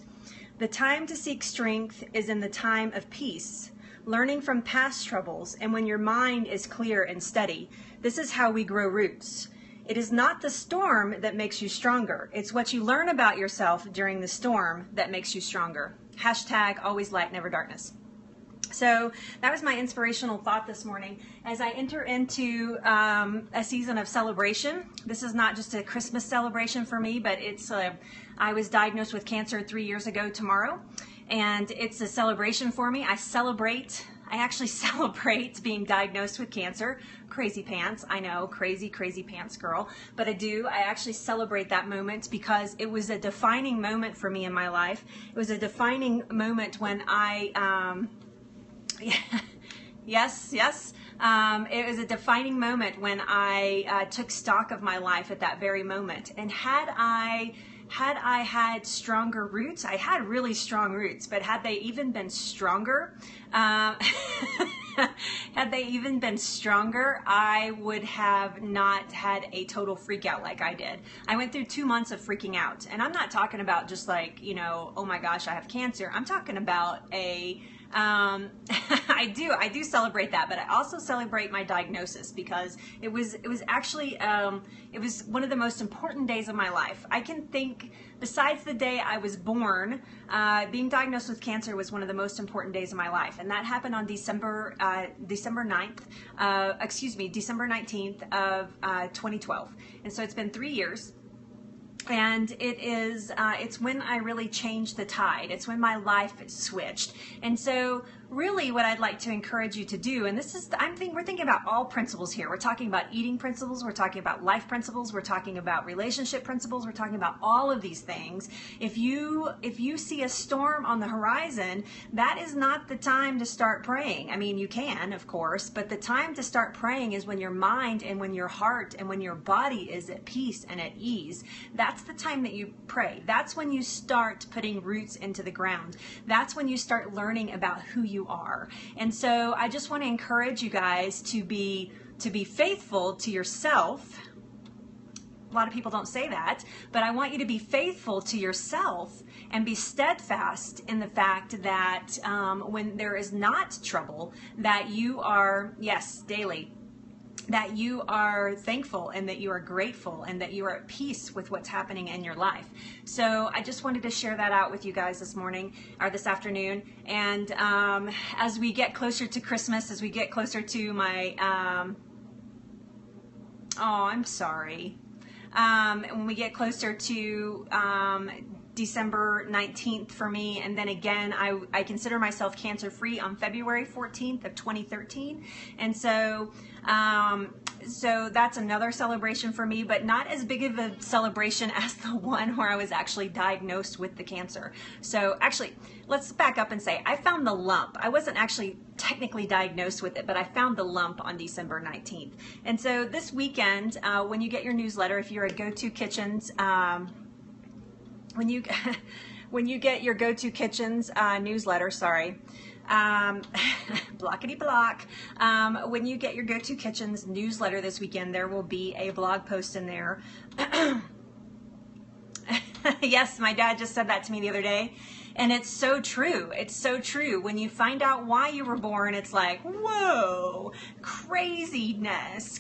The time to seek strength is in the time of peace, learning from past troubles, and when your mind is clear and steady. This is how we grow roots. It is not the storm that makes you stronger. It's what you learn about yourself during the storm that makes you stronger. Hashtag always light, never darkness. So that was my inspirational thought this morning as I enter into a season of celebration. This is not just a Christmas celebration for me, but I was diagnosed with cancer 3 years ago tomorrow, and it's a celebration for me. I celebrate I actually celebrate being diagnosed with cancer. Crazy pants, I know, crazy pants girl, but I do. I actually celebrate that moment because it was a defining moment for me in my life. It was a defining moment when yes. It was a defining moment when I took stock of my life at that very moment. And had I had stronger roots, I had really strong roots, but had they even been stronger, I would have not had a total freak out like I did. I went through 2 months of freaking out. And I'm not talking about just like, you know, oh my gosh, I have cancer. I'm talking about I do celebrate that, but I also celebrate my diagnosis because it was actually, it was one of the most important days of my life. I can think, besides the day I was born, being diagnosed with cancer was one of the most important days of my life. And that happened on December 19th of 2012. And so it's been 3 years. And it's when I really changed the tide. It's when my life switched. And so really what I'd like to encourage you to do, and this is, we're thinking about all principles here. We're talking about eating principles. We're talking about life principles. We're talking about relationship principles. We're talking about all of these things. If you see a storm on the horizon, that is not the time to start praying. I mean, you can, of course, but the time to start praying is when your mind and when your heart and when your body is at peace and at ease. That's the time that you pray. That's when you start putting roots into the ground. That's when you start learning about who you are. And so I just want to encourage you guys to be faithful to yourself. A lot of people don't say that, but I want you to be faithful to yourself and be steadfast in the fact that when there is not trouble, that you are, yes, daily, that you are thankful and that you are grateful and that you are at peace with what's happening in your life. So I just wanted to share that out with you guys this morning or this afternoon. And as we get closer to Christmas, as we get closer to my, I'm sorry. When we get closer to December 19th for me, and then again, I consider myself cancer-free on February 14th of 2013, and so that's another celebration for me, but not as big of a celebration as the one where I was actually diagnosed with the cancer. So actually, let's back up and say I found the lump. I wasn't actually technically diagnosed with it, but I found the lump on December 19th. And so this weekend, when you get your newsletter, if you're at Go-To Kitchens, when you get your Go-To Kitchens newsletter, sorry, blockety block. When you get your Go-To Kitchens newsletter this weekend, there will be a blog post in there. Yes, my dad just said that to me the other day. And it's so true. It's so true. When you find out why you were born, it's like, whoa, craziness.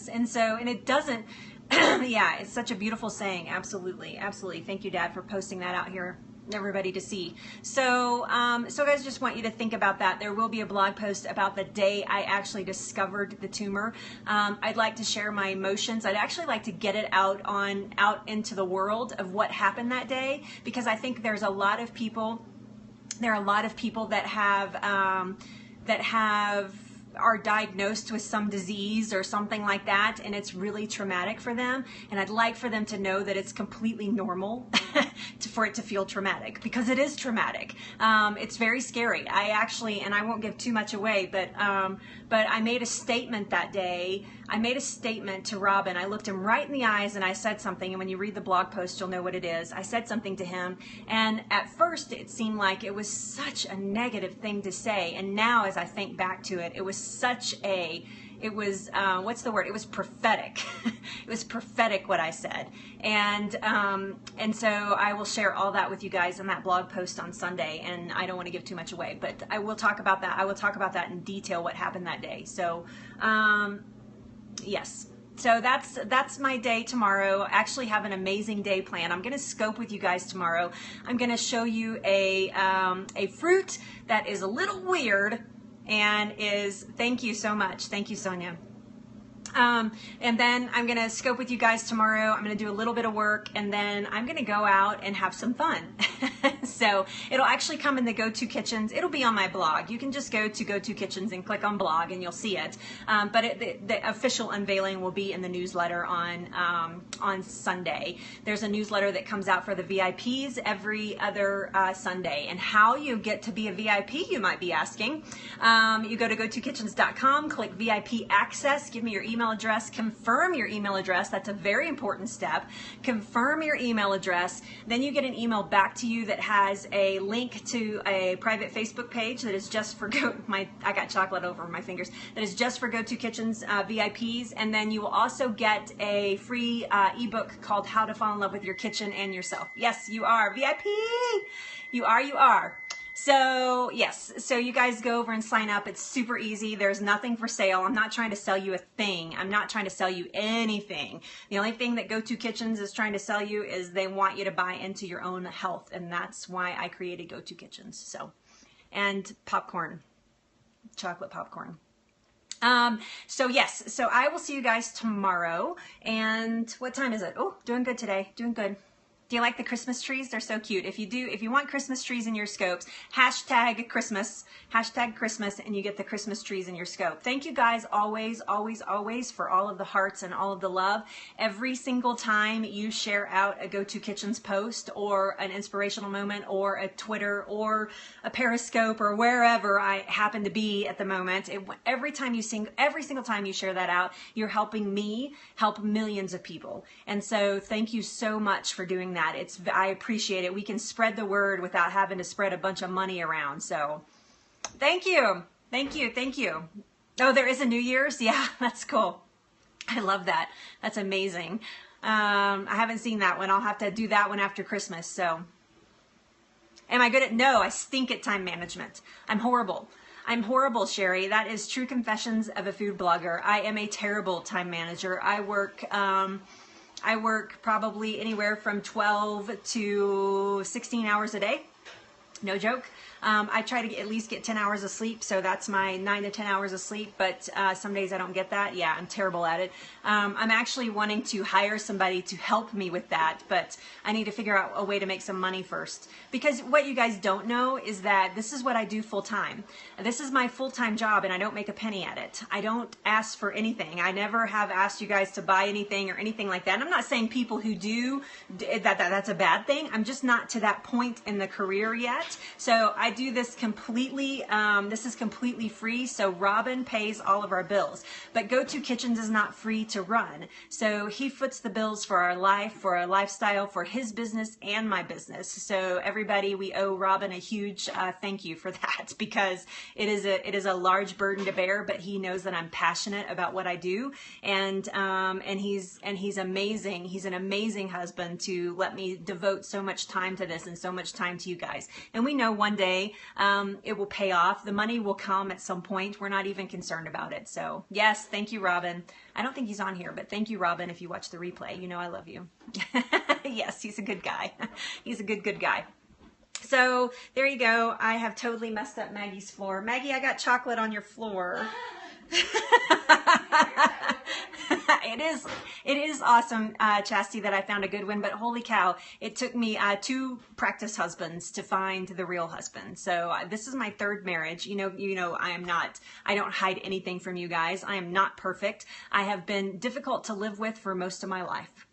And so, and it doesn't, yeah, it's such a beautiful saying. Absolutely. Thank you, Dad, for posting that out here, everybody to see. So, so guys, just want you to think about that. There will be a blog post about the day I actually discovered the tumor. I'd like to share my emotions. I'd actually like to get it out into the world of what happened that day, because I think there's a lot of people. There are a lot of people that are diagnosed with some disease or something like that, and it's really traumatic for them, and I'd like for them to know that it's completely normal for it to feel traumatic, because it is traumatic. It's very scary. I actually, and I won't give too much away, but I made a statement that day. I made a statement to Robin. I looked him right in the eyes and I said something, and when you read the blog post, you'll know what it is. I said something to him, and at first it seemed like it was such a negative thing to say, and now as I think back to it, it was what's the word? It was prophetic. It was prophetic what I said. And so I will share all that with you guys in that blog post on Sunday, and I don't want to give too much away, but I will talk about that. I will talk about that in detail, what happened that day. So, yes. So that's my day tomorrow. I actually have an amazing day planned. I'm going to scope with you guys tomorrow. I'm going to show you a fruit that is a little weird and thank you so much. Thank you, Sonia. And then I'm going to scope with you guys tomorrow. I'm going to do a little bit of work, and then I'm going to go out and have some fun. So it'll actually come in the Go To Kitchens. It'll be on my blog. You can just go to Go To Kitchens and click on blog and you'll see it. But the official unveiling will be in the newsletter on Sunday. There's a newsletter that comes out for the VIPs every other Sunday. And how you get to be a VIP, you might be asking. You go to gotokitchens.com, click VIP access, give me your email address, confirm your email address. That's a very important step. Confirm your email address. Then you get an email back to you that has a link to a private Facebook page that is just for I got chocolate over my fingers. That is just for Go To Kitchens VIPs. And then you will also get a free ebook called How to Fall in Love with Your Kitchen and Yourself. Yes, you are VIP. You are. So yes, so you guys go over and sign up. It's super easy. There's nothing for sale. I'm not trying to sell you a thing. I'm not trying to sell you anything. The only thing that Go To Kitchens is trying to sell you is they want you to buy into your own health. And that's why I created Go To Kitchens. So, and popcorn, chocolate popcorn. So yes, so I will see you guys tomorrow. And what time is it? Oh, doing good today. Doing good. Do you like the Christmas trees? They're so cute. If you want Christmas trees in your scopes, hashtag Christmas, and you get the Christmas trees in your scope. Thank you guys always for all of the hearts and all of the love. Every single time you share out a Go To Kitchens post or an inspirational moment or a Twitter or a Periscope or wherever I happen to be at the moment, every single time you share that out, you're helping me help millions of people. And so thank you so much for doing that. I appreciate it. We can spread the word without having to spread a bunch of money around. So thank you. Oh, there is a New Year's? Yeah, that's cool. I love that. That's amazing. I haven't seen that one. I'll have to do that one after Christmas. So am I good at? No, I stink at time management. I'm horrible, Sherry. That is true confessions of a food blogger. I am a terrible time manager. I work probably anywhere from 12 to 16 hours a day. No joke. I try to at least get 10 hours of sleep, so that's my 9 to 10 hours of sleep, but some days I don't get that. Yeah, I'm terrible at it. I'm actually wanting to hire somebody to help me with that, but I need to figure out a way to make some money first. Because what you guys don't know is that this is what I do full time. This is my full-time job, and I don't make a penny at it. I don't ask for anything. I never have asked you guys to buy anything or anything like that. And I'm not saying people who do, that's a bad thing. I'm just not to that point in the career yet. So I do this completely, this is completely free, so Robin pays all of our bills. But Go To Kitchens is not free to run. So he foots the bills for our life, for our lifestyle, for his business and my business. So everybody, we owe Robin a huge thank you for that, because it is a large burden to bear, but he knows that I'm passionate about what I do, and he's amazing. He's an amazing husband to let me devote so much time to this and so much time to you guys. And we know one day it will pay off. The money will come at some point. We're not even concerned about it. So yes, thank you, Robin. I don't think he's on here, but thank you, Robin, if you watch the replay. You know I love you. Yes, he's a good guy. He's a good guy. So there you go. I have totally messed up Maggie's floor. Maggie, I got chocolate on your floor. It is awesome, Chastity, that I found a good one, but holy cow, it took me 2 practice husbands to find the real husband. So this is my 3rd marriage. You know, I don't hide anything from you guys. I am not perfect. I have been difficult to live with for most of my life.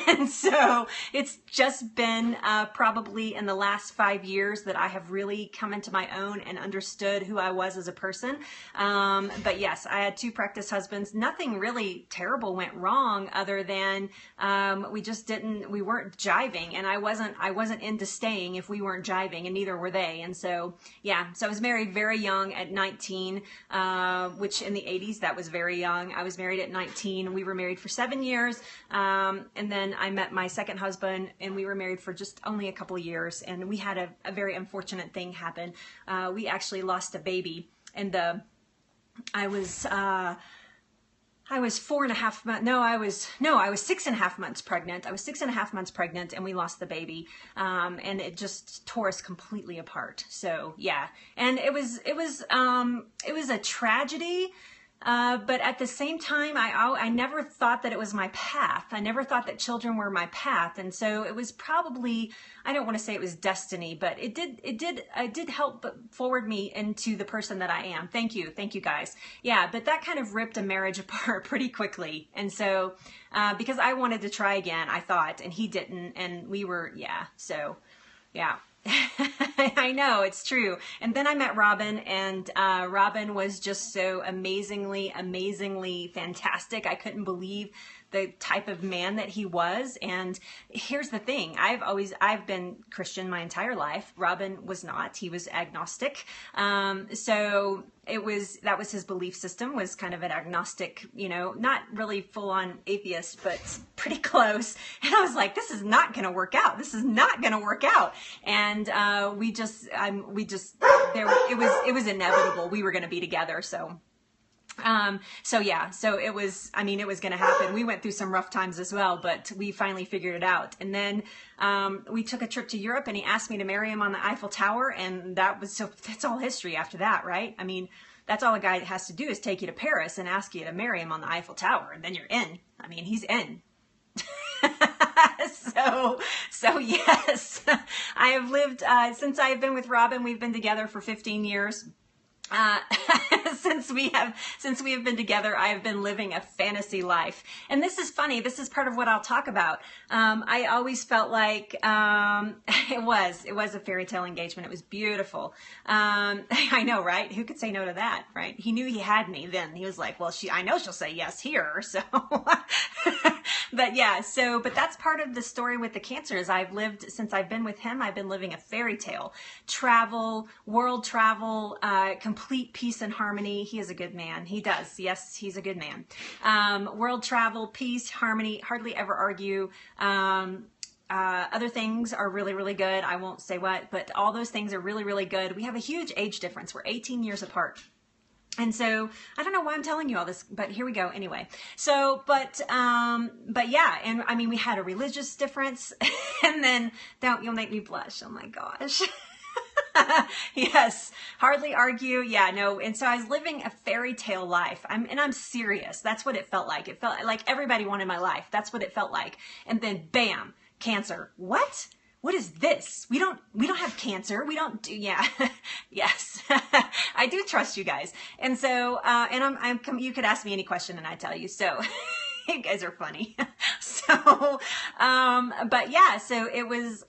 And so it's just been probably in the last 5 years that I have really come into my own and understood who I was as a person. But yes, I had 2 practice husbands. Nothing really terrible went wrong, other than we weren't jiving, and I wasn't into staying if we weren't jiving, and neither were they. And so yeah, so I was married very young at 19, which in the 80s, that was very young. I was married at 19. We were married for 7 years. And then I met my second husband, and we were married for just only a couple of years, and we had a very unfortunate thing happen. We actually lost a baby, and I was 4.5 months. I was 6.5 months pregnant. I was 6.5 months pregnant, and we lost the baby. And it just tore us completely apart. So yeah, and it was a tragedy But at the same time, I never thought that it was my path. I never thought that children were my path. And so it was probably, I don't want to say it was destiny, but it did help forward me into the person that I am. Thank you guys. Yeah, but that kind of ripped a marriage apart pretty quickly. And so, because I wanted to try again, I thought, and he didn't, and we were, yeah. I know, it's true. And then I met Robin, and Robin was just so amazingly fantastic. I couldn't believe the type of man that he was. And here's the thing, I've been Christian my entire life. Robin was not. He was agnostic. So that was his belief system, was kind of an agnostic, not really full on atheist, but pretty close. And I was like, this is not going to work out. This is not going to work out. And it was inevitable. We were going to be together. So it was going to happen. We went through some rough times as well, but we finally figured it out. And then, we took a trip to Europe, and he asked me to marry him on the Eiffel Tower. And that's all history after that, right? I mean, that's all a guy has to do, is take you to Paris and ask you to marry him on the Eiffel Tower. And then you're in. I mean, he's in. So yes, I have lived, since I have been with Robin, we've been together for 15 years. Since we have been together, I have been living a fantasy life. And this is funny. This is part of what I'll talk about. I always felt like, it was a fairy tale engagement. It was beautiful. I know, right? Who could say no to that, right? He knew he had me then. He was like, well, I know she'll say yes here. So, but yeah, but that's part of the story with the cancer, is since I've been with him, I've been living a fairy tale. World travel, complete peace and harmony. He is a good man. He does. Yes, he's a good man. World travel, peace, harmony, hardly ever argue. Other things are really, really good. I won't say what, but all those things are really, really good. We have a huge age difference. We're 18 years apart. And so I don't know why I'm telling you all this, but here we go anyway. So, but yeah, and I mean, we had a religious difference, and then you'll make me blush. Oh my gosh. Yes, hardly argue. Yeah, no. And so I was living a fairy tale life. I'm serious. That's what it felt like. It felt like everybody wanted my life. That's what it felt like. And then bam, cancer. What? What is this? We don't have cancer. We don't do, yeah. Yes. I do trust you guys. And so, you could ask me any question and I'd tell you. So you guys are funny. So, but yeah, so it was,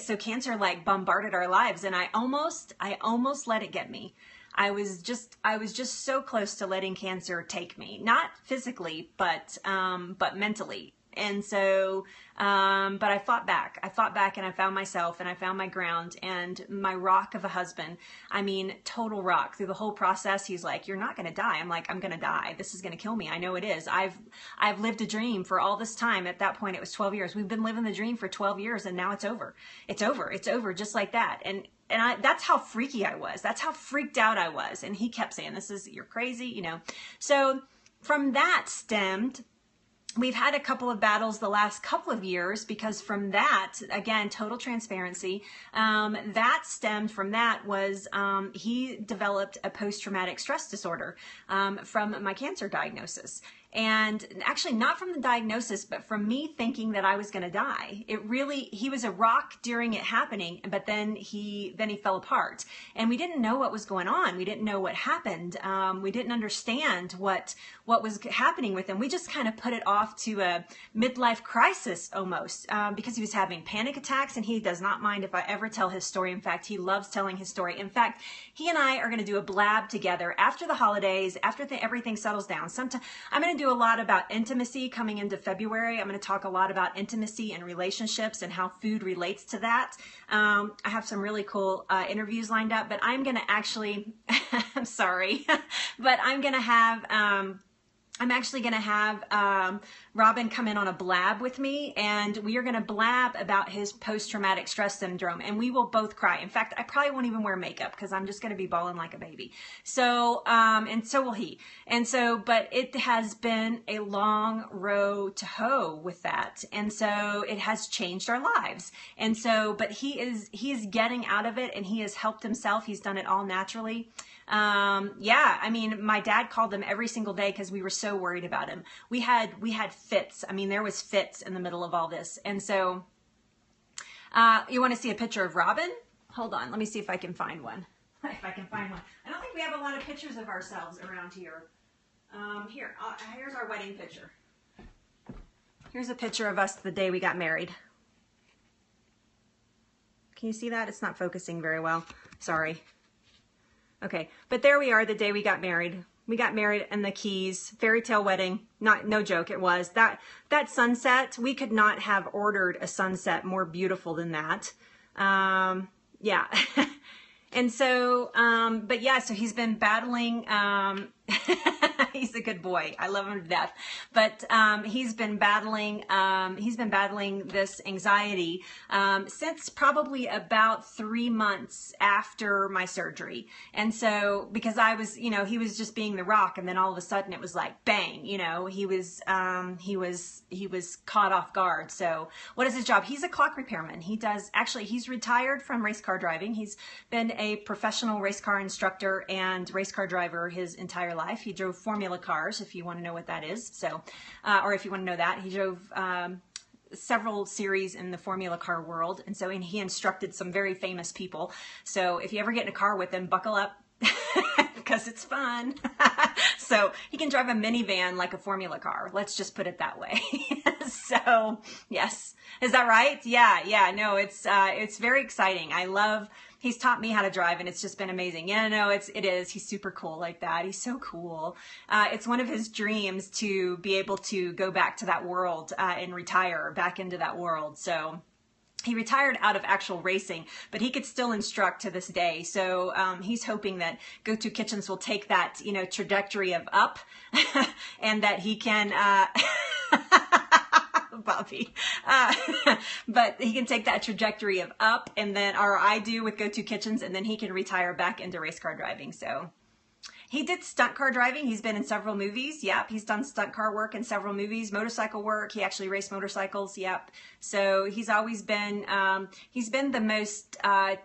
so cancer like bombarded our lives, and I almost let it get me. I was just so close to letting cancer take me, not physically, but mentally. And so, but I fought back and I found myself and I found my ground and my rock of a husband. I mean, total rock through the whole process. He's like, you're not going to die. I'm like, I'm going to die. This is going to kill me. I know it is. I've lived a dream for all this time. At that point, it was 12 years. We've been living the dream for 12 years and now it's over. It's over just like that. And that's how freaky I was. That's how freaked out I was. And he kept saying, you're crazy, So from that stemmed, we've had a couple of battles the last couple of years, because from that, again, total transparency, that stemmed from that was he developed a post-traumatic stress disorder from my cancer diagnosis. And actually not from the diagnosis, but from me thinking that I was going to die. He was a rock during it happening, but then he fell apart, and we didn't know what was going on. We didn't know what happened. We didn't understand what was happening with him. We just kind of put it off to a midlife crisis almost, because he was having panic attacks, and he does not mind if I ever tell his story. In fact, he loves telling his story. In fact, he and I are going to do a blab together after the holidays, after everything settles down. Sometime I'm going to do a lot about intimacy coming into February. I'm going to talk a lot about intimacy and relationships and how food relates to that. I have some really cool interviews lined up, but I'm going to actually, I'm sorry, but I'm going to have I'm actually going to have Robin come in on a blab with me, and we are going to blab about his post-traumatic stress syndrome, and we will both cry. In fact, I probably won't even wear makeup because I'm just going to be bawling like a baby. So, and so will he. And so, but it has been a long road to hoe with that. And so it has changed our lives. And so, but he is getting out of it, and he has helped himself. He's done it all naturally. Yeah, I mean, my dad called him every single day because we were so worried about him. We had fits. I mean, there was fits in the middle of all this. And so, you want to see a picture of Robin? Hold on. Let me see if I can find one. If I can find one. I don't think we have a lot of pictures of ourselves around here. Here's our wedding picture. Here's a picture of us the day we got married. Can you see that? It's not focusing very well. Sorry. Okay, but there we are the day we got married. We got married in the Keys, fairy tale wedding. No joke, it was. That sunset, we could not have ordered a sunset more beautiful than that. Yeah. And so, but yeah, so he's been battling, he's a good boy. I love him to death. But he's been battling this anxiety since probably about 3 months after my surgery. And so, because I was, you know, he was just being the rock, and then all of a sudden it was like bang, you know, he was caught off guard. So what is his job? He's a clock repairman. He's retired from race car driving. He's been a professional race car instructor and race car driver his entire life. He drove Formula cars, if you want to know what that is. So, or if you want to know that, he drove several series in the Formula car world. And so he instructed some very famous people. So if you ever get in a car with him, buckle up because it's fun. So he can drive a minivan like a Formula car. Let's just put it that way. So yes, is that right? Yeah. No, it's very exciting. He's taught me how to drive, and it's just been amazing. Yeah, no, it is. He's super cool like that. He's so cool. It's one of his dreams to be able to go back to that world and retire back into that world. So he retired out of actual racing, but he could still instruct to this day. So he's hoping that Go-To Kitchens will take that, you know, trajectory of up, and that he can. Bobby. But he can take that trajectory of up, and then, or I do with Go-To Kitchens, and then he can retire back into race car driving. So he did stunt car driving. He's been in several movies. Yep. He's done stunt car work in several movies, motorcycle work. He actually raced motorcycles. Yep. So he's always been, he's been the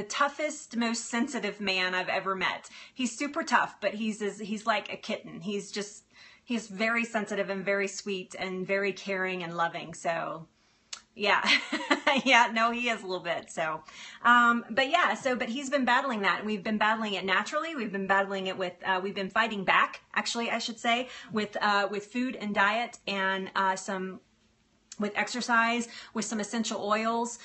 toughest, most sensitive man I've ever met. He's super tough, but he's like a kitten. He's very sensitive and very sweet and very caring and loving. So yeah, yeah, no, he is a little bit. So, but he's been battling that. We've been battling it naturally. We've been battling it with, we've been fighting back, actually, I should say, with food and diet, and, with exercise, with some essential oils,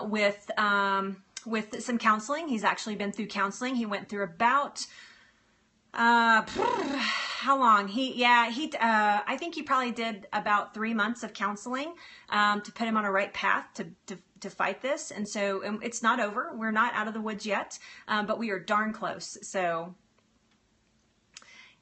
with some counseling. He's actually been through counseling. He went through about, how long? I think he probably did about 3 months of counseling, to put him on a right path to fight this. And so it's not over. We're not out of the woods yet, but we are darn close. So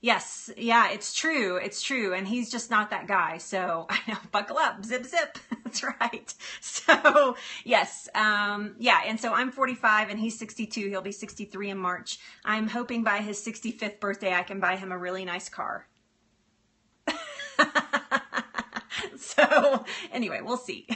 yes, yeah, it's true. It's true. And he's just not that guy. So I know, buckle up, zip, zip. That's right. So yes. Yeah. And so I'm 45 and he's 62. He'll be 63 in March. I'm hoping by his 65th birthday, I can buy him a really nice car. So anyway, we'll see.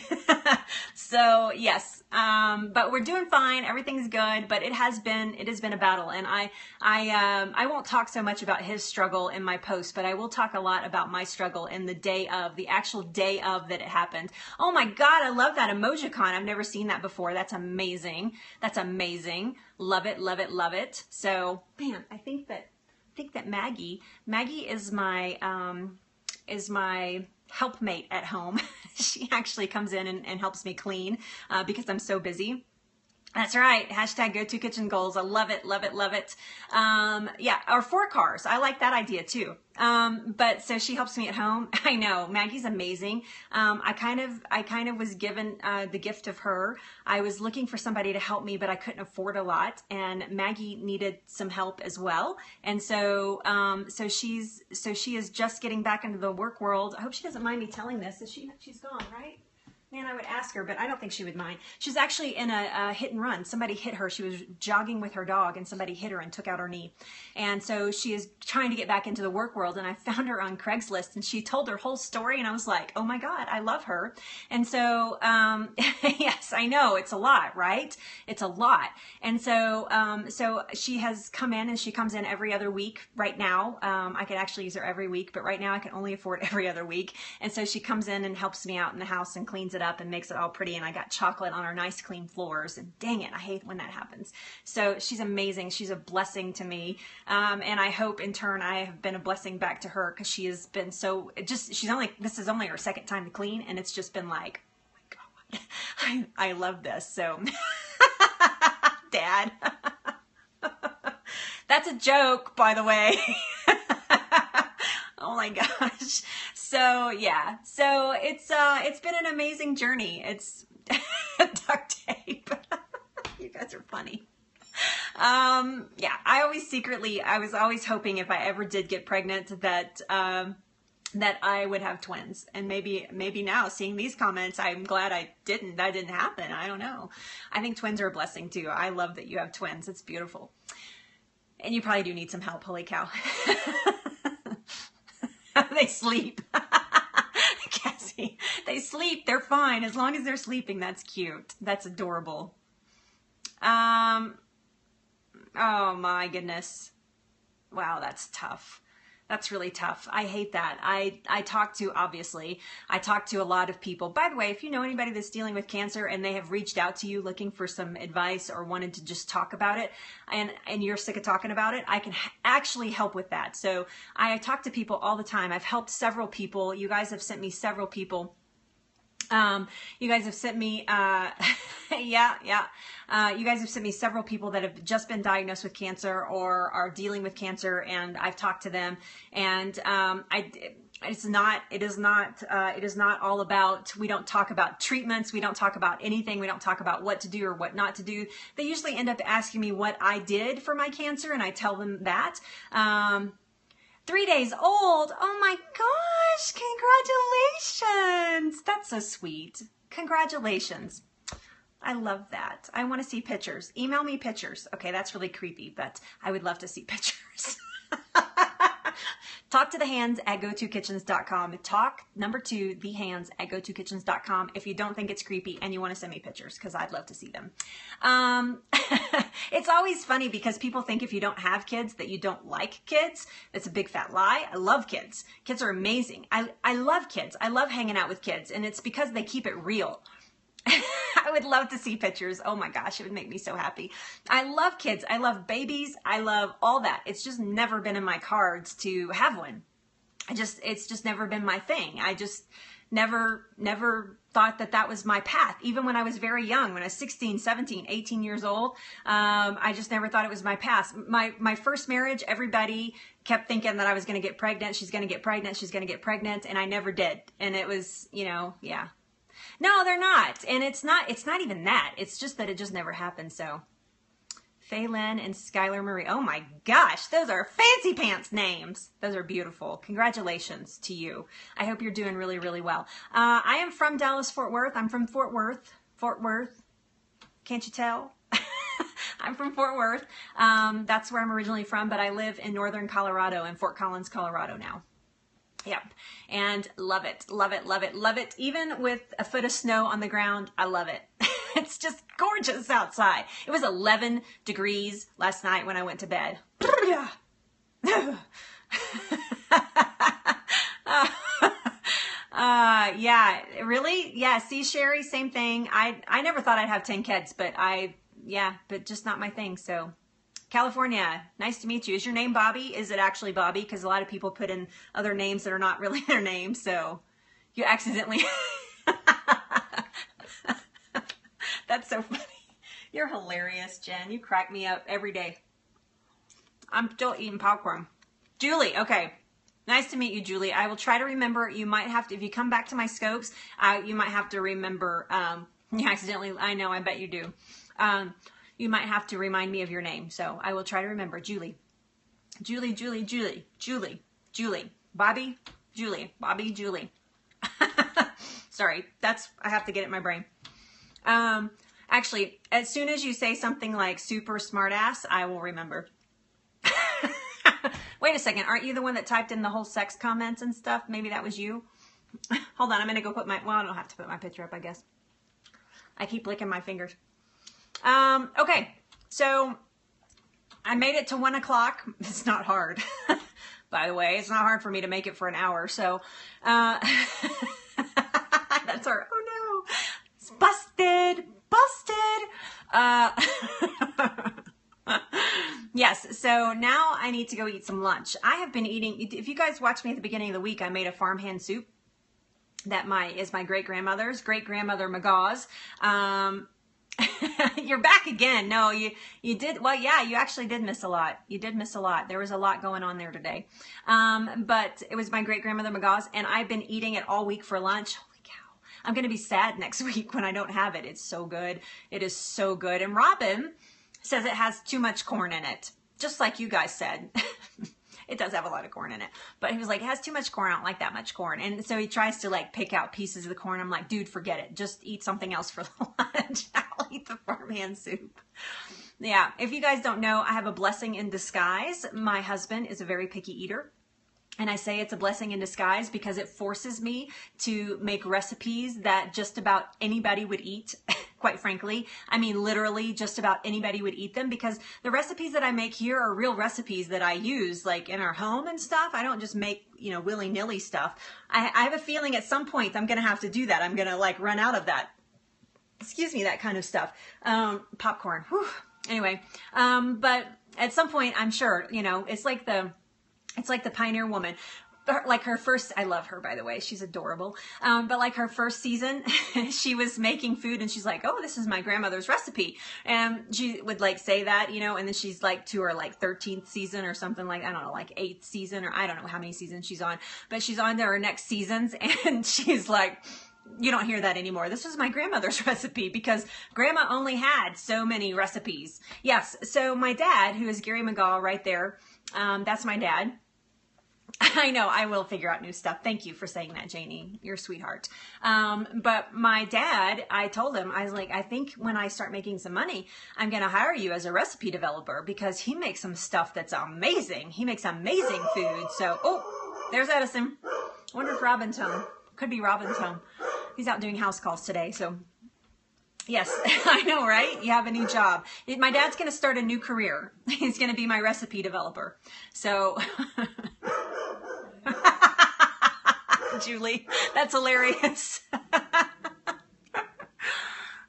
So yes, but we're doing fine. Everything's good, but it has been a battle. And I won't talk so much about his struggle in my post, but I will talk a lot about my struggle in the actual day of that it happened. Oh my God, I love that emojicon. I've never seen that before. That's amazing. That's amazing. Love it, love it, love it. So man, I think that Maggie is my helpmate at home. She actually comes in and helps me clean because I'm so busy. That's right. Hashtag go to kitchen goals. I love it, love it, love it. Yeah, or 4 cars. I like that idea too. But so she helps me at home. I know Maggie's amazing. I kind of was given the gift of her. I was looking for somebody to help me, but I couldn't afford a lot, and Maggie needed some help as well. And so she is just getting back into the work world. I hope she doesn't mind me telling this. She's gone, right? Man, I would ask her, but I don't think she would mind. She's actually in a hit and run. Somebody hit her. She was jogging with her dog, and somebody hit her and took out her knee. And so she is trying to get back into the work world, and I found her on Craigslist, and she told her whole story, and I was like, oh my God, I love her. And so, yes, I know, it's a lot, right? It's a lot. And so, so she has come in, and she comes in every other week right now. I could actually use her every week, but right now I can only afford every other week. And so she comes in and helps me out in the house and cleans it up and makes it all pretty, and I got chocolate on our nice clean floors, and dang it, I hate when that happens. So she's amazing. She's a blessing to me, and I hope in turn I have been a blessing back to her, because she has been so this is only her second time to clean, and it's just been like, oh my God, I love this. So Dad, that's a joke, by the way. Oh my gosh. So yeah, so it's been an amazing journey. It's duct tape. You guys are funny. Yeah, I was always hoping if I ever did get pregnant that that I would have twins. And maybe now, seeing these comments, I'm glad that didn't happen. I don't know. I think twins are a blessing too. I love that you have twins. It's beautiful. And you probably do need some help, holy cow. They sleep. Cassie, they sleep. They're fine. As long as they're sleeping, that's cute. That's adorable. Oh my goodness. Wow, that's tough. That's really tough. I hate that. I talk to a lot of people. By the way, if you know anybody that's dealing with cancer and they have reached out to you looking for some advice or wanted to just talk about it, and you're sick of talking about it, I can actually help with that. So I talk to people all the time. I've helped several people. You guys have sent me several people. You guys have sent me, you guys have sent me several people that have just been diagnosed with cancer or are dealing with cancer, and I've talked to them, and it is not all about, we don't talk about treatments, we don't talk about anything, we don't talk about what to do or what not to do. They usually end up asking me what I did for my cancer, and I tell them that. 3 days old. Oh my gosh, congratulations. That's so sweet. Congratulations. I love that. I want to see pictures. Email me pictures. Okay, that's really creepy, but I would love to see pictures. Talk to the hands at gotokitchens.com. Talk, number 2, the hands at gotokitchens.com if you don't think it's creepy and you want to send me pictures, because I'd love to see them. It's always funny because people think if you don't have kids that you don't like kids. That's a big fat lie. I love kids. Kids are amazing. I love kids. I love hanging out with kids, and it's because they keep it real. I would love to see pictures. Oh my gosh, it would make me so happy. I love kids. I love babies. I love all that. It's just never been in my cards to have one. It's just never been my thing. I just never thought that was my path. Even when I was very young, when I was 16, 17, 18 years old, I just never thought it was my path. My first marriage, everybody kept thinking that I was going to get pregnant. She's going to get pregnant. She's going to get pregnant. And I never did. And it was, yeah. No, they're not. And it's not even that. It's just that it just never happened. So Faylin and Skylar Marie. Oh my gosh, those are fancy pants names. Those are beautiful. Congratulations to you. I hope you're doing really, really well. I am from Dallas, Fort Worth. I'm from Fort Worth. Fort Worth. Can't you tell? I'm from Fort Worth. That's where I'm originally from, but I live in northern Colorado, in Fort Collins, Colorado now. Yep. And love it, love it, love it, love it. Even with a foot of snow on the ground, I love it. It's just gorgeous outside. It was 11 degrees last night when I went to bed. Yeah, really? Yeah, see, Sherry, same thing. I never thought I'd have 10 kids, but but just not my thing, so. California, nice to meet you. Is your name Bobby? Is it actually Bobby? Because a lot of people put in other names that are not really their names, so you accidentally. That's so funny. You're hilarious, Jen. You crack me up every day. I'm still eating popcorn. Julie, okay. Nice to meet you, Julie. I will try to remember. You might have to, if you come back to my scopes, you might have to remember, you accidentally, I know, I bet you do. You might have to remind me of your name. So I will try to remember. Julie. Julie, Julie, Julie, Julie, Julie, Bobby, Julie, Bobby, Julie. Sorry, I have to get it in my brain. Actually, as soon as you say something like super smart ass, I will remember. Wait a second, aren't you the one that typed in the whole sex comments and stuff? Maybe that was you. Hold on, I'm going to go put well, I don't have to put my picture up, I guess. I keep licking my fingers. Okay, so I made it to 1 o'clock. It's not hard. By the way, it's not hard for me to make it for an hour. So, that's our, oh no, it's busted. Yes, so now I need to go eat some lunch. I have been eating, if you guys watched me at the beginning of the week, I made a farmhand soup that is my great-grandmother's, great-grandmother Magaw's. You're back again. No, you did, well, yeah, you actually did miss a lot. You did miss a lot. There was a lot going on there today. But it was my great-grandmother Magaw's, and I've been eating it all week for lunch. Holy cow. I'm going to be sad next week when I don't have it. It's so good. It is so good. And Robin says it has too much corn in it, just like you guys said. It does have a lot of corn in it, but he was like, it has too much corn. I don't like that much corn. And so he tries to like pick out pieces of the corn. I'm like, dude, forget it. Just eat something else for lunch. I'll eat the farmhand soup. Yeah. If you guys don't know, I have a blessing in disguise. My husband is a very picky eater. And I say it's a blessing in disguise because it forces me to make recipes that just about anybody would eat, quite frankly. I mean, literally just about anybody would eat them, because the recipes that I make here are real recipes that I use like in our home and stuff. I don't just make, willy-nilly stuff. I have a feeling at some point I'm going to have to do that. I'm going to like run out of that. Excuse me, that kind of stuff. Popcorn. Whew. Anyway, but at some point I'm sure, it's like the Pioneer Woman, like her first, I love her, by the way, she's adorable. But like her first season, she was making food and she's like, oh, this is my grandmother's recipe. And she would like say that, and then she's like to her like 13th season or something like, I don't know, like 8th season, or I don't know how many seasons she's on, but she's on to her next seasons. And she's like, you don't hear that anymore. This was my grandmother's recipe because grandma only had so many recipes. Yes. So my dad, who is Gary McGaw right there, that's my dad. I know, I will figure out new stuff. Thank you for saying that, Janie. You're a sweetheart. But my dad, I told him, I was like, I think when I start making some money, I'm going to hire you as a recipe developer because he makes some stuff that's amazing. He makes amazing food. So, oh, there's Edison. I wonder if Robin's home. Could be Robin's home. He's out doing house calls today, so... Yes, I know, right? You have a new job. My dad's going to start a new career. He's going to be my recipe developer. So, Julie, that's hilarious.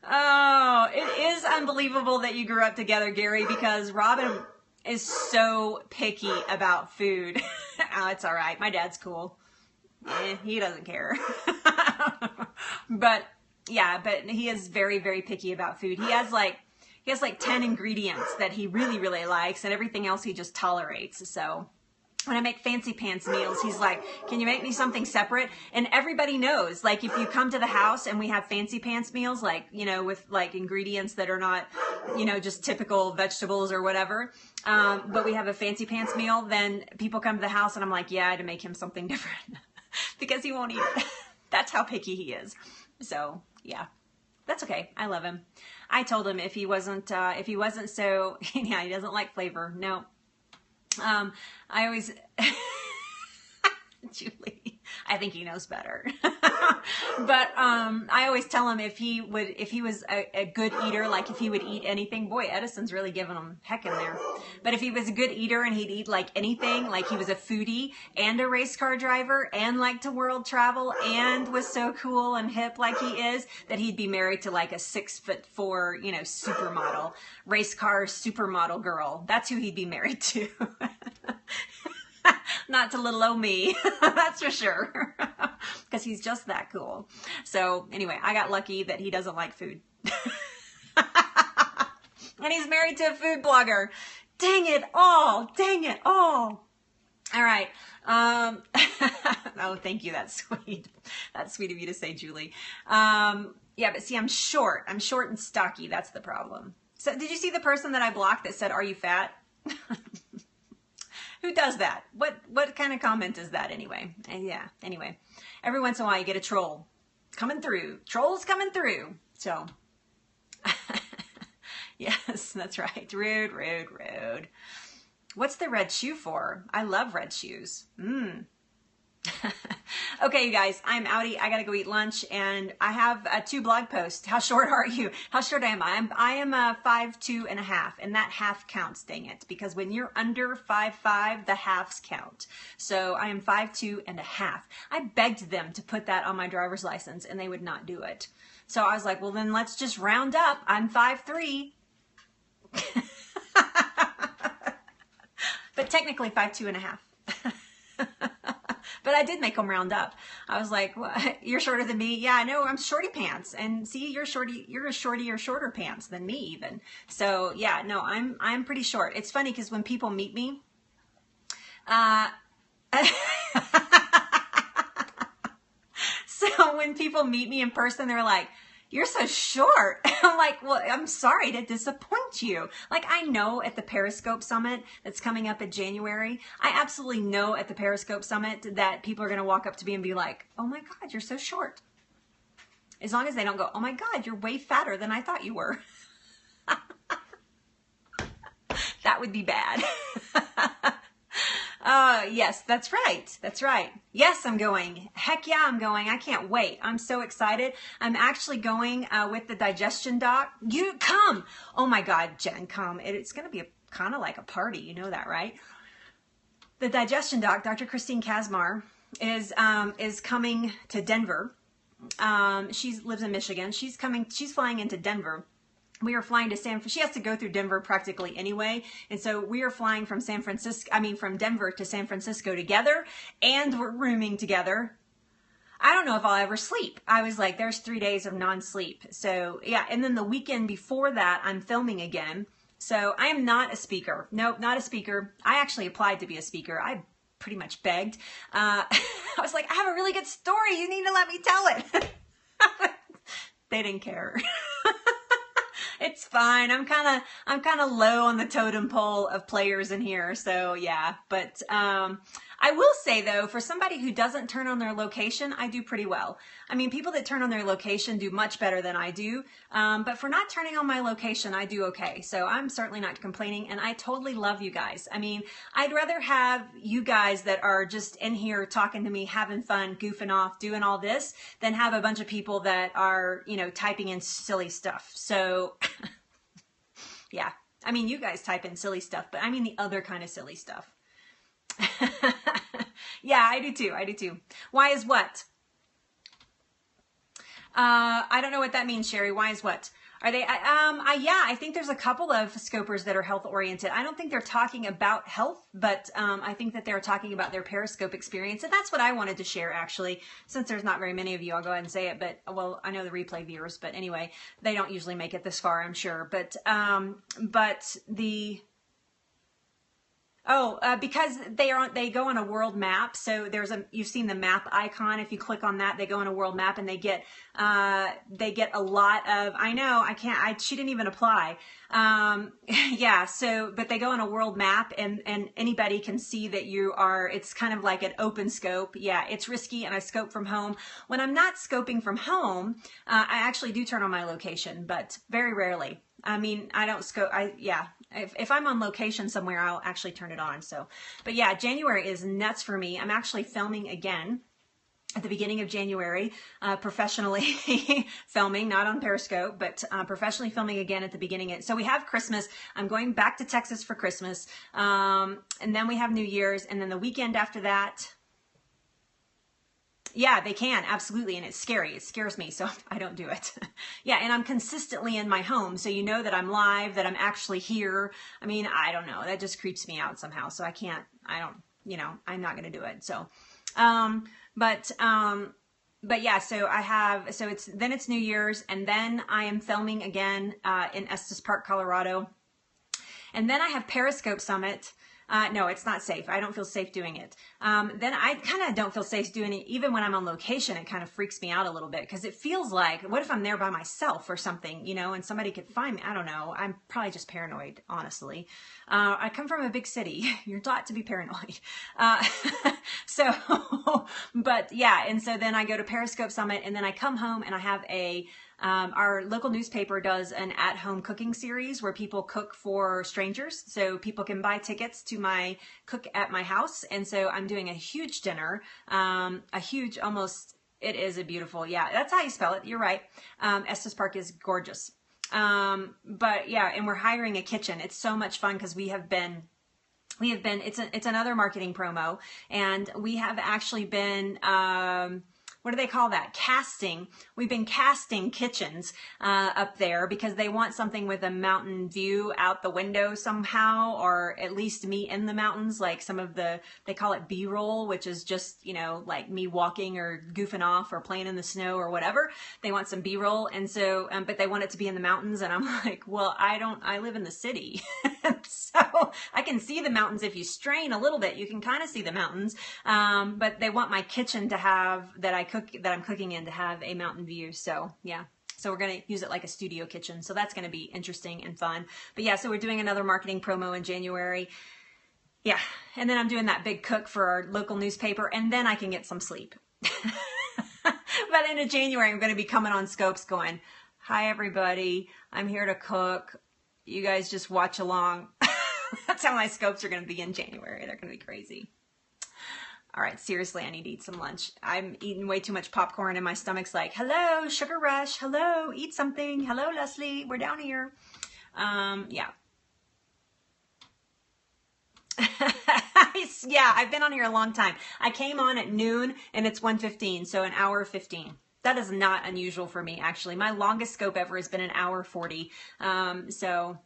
Oh, it is unbelievable that you grew up together, Gary, because Robin is so picky about food. Oh, it's all right. My dad's cool. He doesn't care. But... yeah, but he is very, very picky about food. He has like 10 ingredients that he really, really likes, and everything else he just tolerates. So when I make fancy pants meals, he's like, can you make me something separate? And everybody knows, like if you come to the house and we have fancy pants meals, like, with like ingredients that are not, just typical vegetables or whatever, but we have a fancy pants meal, then people come to the house and I'm like, yeah, I had to make him something different because he won't eat it. That's how picky he is. So yeah, that's okay. I love him. I told him if he wasn't so, yeah, he doesn't like flavor. No. I always, Julie, I think he knows better. But I always tell him if he was a good eater, like if he would eat anything, boy, Edison's really giving him heck in there. But if he was a good eater and he'd eat like anything, like he was a foodie and a race car driver and liked to world travel and was so cool and hip like he is, that he'd be married to like a 6'4", supermodel, race car supermodel girl. That's who he'd be married to. Not to little old me, that's for sure, because he's just that cool. So anyway, I got lucky that he doesn't like food. And he's married to a food blogger. Dang it all. Dang it all. All right. Oh, thank you. That's sweet. That's sweet of you to say, Julie. Yeah, but see, I'm short. I'm short and stocky. That's the problem. So did you see the person that I blocked that said, "Are you fat?" Who does that? What kind of comment is that anyway? And yeah, anyway, every once in a while you get a troll coming through. Trolls coming through. So yes, that's right. Rude, rude, rude. What's the red shoe for? I love red shoes. Okay, you guys, I'm outie. I gotta go eat lunch, and I have 2 blog posts. How short are you? How short am I? I am 5'2.5", and that half counts, dang it, because when you're under 5'5", the halves count. So I am 5'2.5". I begged them to put that on my driver's license, and they would not do it. So I was like, well, then let's just round up. I'm 5'3". But technically 5'2.5". But I did make them round up. I was like, well, you're shorter than me. Yeah, I know, I'm shorty pants. And see, you're shorty, you're a shorty or shorter pants than me even. So yeah, no, I'm pretty short. It's funny because when people meet me, so when people meet me in person, they're like, "You're so short." I'm like, well, I'm sorry to disappoint you. Like, I know at the Periscope Summit that's coming up in January, I absolutely know at the Periscope Summit that people are going to walk up to me and be like, "Oh my God, you're so short." As long as they don't go, "Oh my God, you're way fatter than I thought you were." That would be bad. Yes, that's right. That's right. Yes, I'm going. Heck yeah, I'm going. I can't wait. I'm so excited. I'm actually going with the digestion doc. You come. Oh my God, Jen, come. It's going to be kind of like a party. You know that, right? The digestion doc, Dr. Christine Kazmar, is coming to Denver. She lives in Michigan. She's flying into Denver. We are flying to she has to go through Denver practically anyway. And so we are flying from from Denver to San Francisco together, and we're rooming together. I don't know if I'll ever sleep. I was like, there's 3 days of non-sleep. So yeah. And then the weekend before that, I'm filming again. So I am not a speaker. Nope, not a speaker. I actually applied to be a speaker. I pretty much begged. I was like, "I have a really good story. You need to let me tell it." They didn't care. It's fine. I'm kind of low on the totem pole of players in here. So yeah, but I will say though, for somebody who doesn't turn on their location, I do pretty well. I mean, people that turn on their location do much better than I do. But for not turning on my location, I do okay. So I'm certainly not complaining, and I totally love you guys. I mean, I'd rather have you guys that are just in here talking to me, having fun, goofing off, doing all this, than have a bunch of people that are, you know, typing in silly stuff. So yeah, I mean, you guys type in silly stuff, but I mean the other kind of silly stuff. Yeah, I do too. I do too. Why is what? I don't know what that means, Sherry. Why is what? Are they, yeah, I think there's a couple of scopers that are health oriented. I don't think they're talking about health, but I think that they're talking about their Periscope experience. And that's what I wanted to share, actually. Since there's not very many of you, I'll go ahead and say it. But, well, I know the replay viewers, but anyway, they don't usually make it this far, I'm sure. But the... Oh, because they go on a world map. So you've seen the map icon. If you click on that, they go on a world map, and they get a lot of, she didn't even apply. Yeah. So, but they go on a world map, and anybody can see that it's kind of like an open scope. Yeah, it's risky, and I scope from home. When I'm not scoping from home, I actually do turn on my location, but very rarely. I mean, I don't scope. If I'm on location somewhere, I'll actually turn it on. So, but yeah, January is nuts for me. I'm actually filming again at the beginning of January, professionally filming, not on Periscope, but professionally filming again at the beginning. So we have Christmas. I'm going back to Texas for Christmas. And then we have New Year's, and then the weekend after that. Yeah, they can, absolutely, and it's scary. It scares me, so I don't do it. Yeah, and I'm consistently in my home, so you know that I'm live, that I'm actually here. I mean, I don't know. That just creeps me out somehow, so I'm not going to do it. So, but yeah, so it's New Year's, and then I am filming again in Estes Park, Colorado. And then I have Periscope Summit. No, it's not safe. I don't feel safe doing it. Then I kind of don't feel safe doing it even when I'm on location. It kind of freaks me out a little bit because it feels like, what if I'm there by myself or something, you know, and somebody could find me? I don't know. I'm probably just paranoid, honestly. I come from a big city. You're taught to be paranoid. So, but yeah. And so then I go to Periscope Summit, and then I come home and I have our local newspaper does an at-home cooking series where people cook for strangers. So people can buy tickets to my cook at my house. And so I'm doing a huge dinner, it is a beautiful, yeah, that's how you spell it. You're right. Estes Park is gorgeous. But yeah, and we're hiring a kitchen. It's so much fun because it's another marketing promo, and we have actually been, what do they call that? Casting. We've been casting kitchens up there because they want something with a mountain view out the window somehow, or at least me in the mountains, like they call it B-roll, which is just, you know, like me walking or goofing off or playing in the snow or whatever. They want some B-roll. And so, but they want it to be in the mountains. And I'm like, well, I live in the city. So I can see the mountains. If you strain a little bit, you can kind of see the mountains. But they want my kitchen to have, that I'm cooking in, to have a mountain view. So yeah. So we're going to use it like a studio kitchen. So that's going to be interesting and fun. But yeah, so we're doing another marketing promo in January. Yeah. And then I'm doing that big cook for our local newspaper, and then I can get some sleep. By the end of January, I'm going to be coming on Scopes going, hi, everybody. I'm here to cook. You guys just watch along. That's how my Scopes are going to be in January. They're going to be crazy. All right, seriously, I need to eat some lunch. I'm eating way too much popcorn and my stomach's like, hello, sugar rush. Hello, eat something. Hello, Leslie, we're down here. Yeah. Yeah, I've been on here a long time. I came on at noon and it's 1:15, so an hour 15. That is not unusual for me, actually. My longest scope ever has been an hour 40. So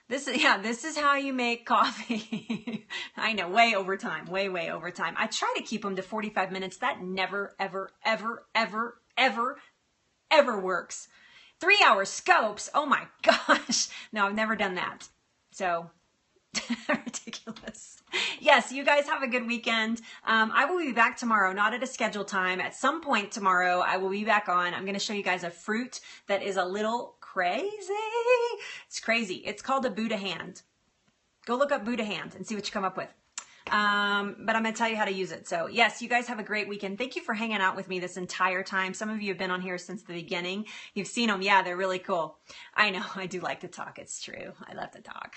this is how you make coffee. I know, way over time, way over time. I try to keep them to 45 minutes. That never, ever, ever, ever, ever, ever works. 3-hour scopes. Oh my gosh. No, I've never done that. So ridiculous. Yes, you guys have a good weekend. I will be back tomorrow, not at a scheduled time. At some point tomorrow, I will be back on. I'm going to show you guys a fruit that is a little crazy. It's crazy. It's called a Buddha hand. Go look up Buddha hand and see what you come up with. But I'm going to tell you how to use it. So yes, you guys have a great weekend. Thank you for hanging out with me this entire time. Some of you have been on here since the beginning. You've seen them. Yeah, they're really cool. I know. I do like to talk. It's true. I love to talk.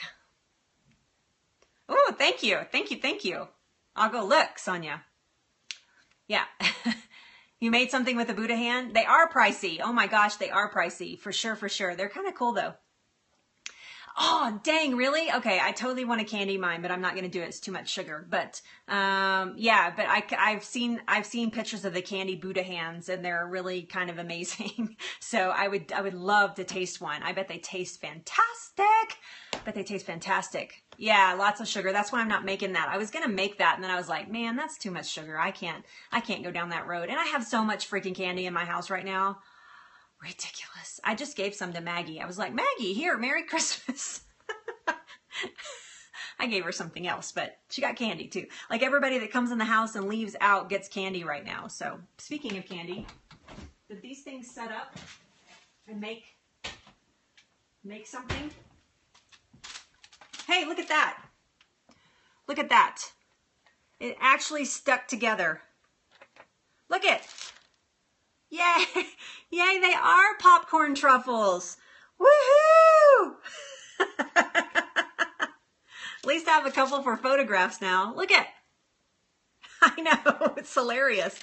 Oh, thank you. Thank you. Thank you. I'll go look, Sonia. Yeah. You made something with a Buddha hand? They are pricey. Oh my gosh, they are pricey. For sure, for sure. They're kind of cool though. Oh, dang, really? Okay, I totally want to candy mine, but I'm not going to do it. It's too much sugar. But yeah, but I've seen pictures of the candy Buddha hands, and they're really kind of amazing. So I would love to taste one. I bet they taste fantastic. Yeah, lots of sugar. That's why I'm not making that. I was going to make that, and then I was like, man, that's too much sugar. I can't go down that road. And I have so much freaking candy in my house right now. Ridiculous. I just gave some to Maggie. I was like, Maggie, here, Merry Christmas. I gave her something else, but she got candy too. Like everybody that comes in the house and leaves out gets candy right now. So speaking of candy, did these things set up and make something? Hey, look at that. Look at that. It actually stuck together. Look it. Yay! Yay, they are popcorn truffles. Woohoo! At least I have a couple for photographs now. Look at. I know, it's hilarious.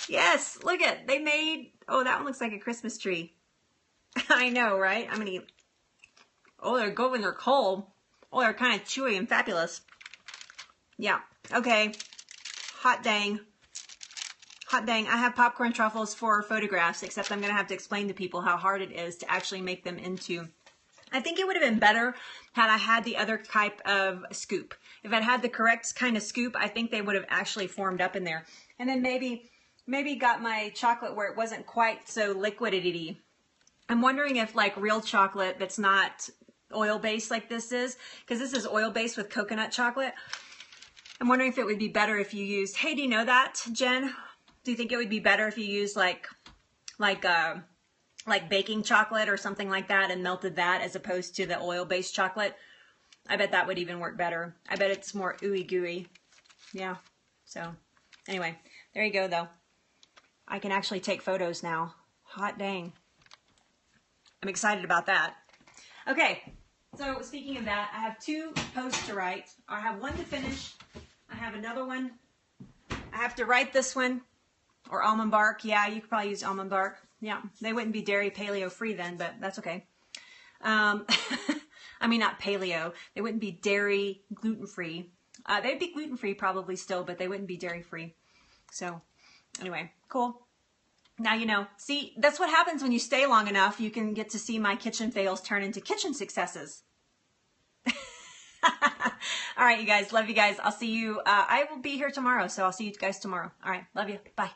Yes, look at. They made, oh, that one looks like a Christmas tree. I know, right? I'm gonna eat. Oh, they're good when they're cold. Oh, they're kind of chewy and fabulous. Yeah, okay. Hot dang. Hot dang, I have popcorn truffles for photographs, except I'm going to have to explain to people how hard it is to actually make them into. I think it would have been better had I had the other type of scoop. If I'd had the correct kind of scoop, I think they would have actually formed up in there. And then maybe maybe got my chocolate where it wasn't quite so liquidy. I'm wondering if like real chocolate that's not oil-based like this is, because this is oil-based with coconut chocolate. I'm wondering if it would be better if you used, hey, do you know that, Jen? Do you think it would be better if you used like baking chocolate or something like that and melted that as opposed to the oil-based chocolate? I bet that would even work better. I bet it's more ooey gooey. Yeah. So anyway, there you go though. I can actually take photos now. Hot dang. I'm excited about that. Okay, so speaking of that, I have 2 posts to write. I have one to finish. I have another one. I have to write this one, or almond bark. Yeah, you could probably use almond bark. Yeah, they wouldn't be dairy paleo free then, but that's okay. I mean, not paleo. They wouldn't be dairy gluten free. They'd be gluten free probably still, but they wouldn't be dairy free. So anyway, cool. Now you know. See, that's what happens when you stay long enough. You can get to see my kitchen fails turn into kitchen successes. All right, you guys. Love you guys. I'll see you. I will be here tomorrow, so I'll see you guys tomorrow. All right. Love you. Bye.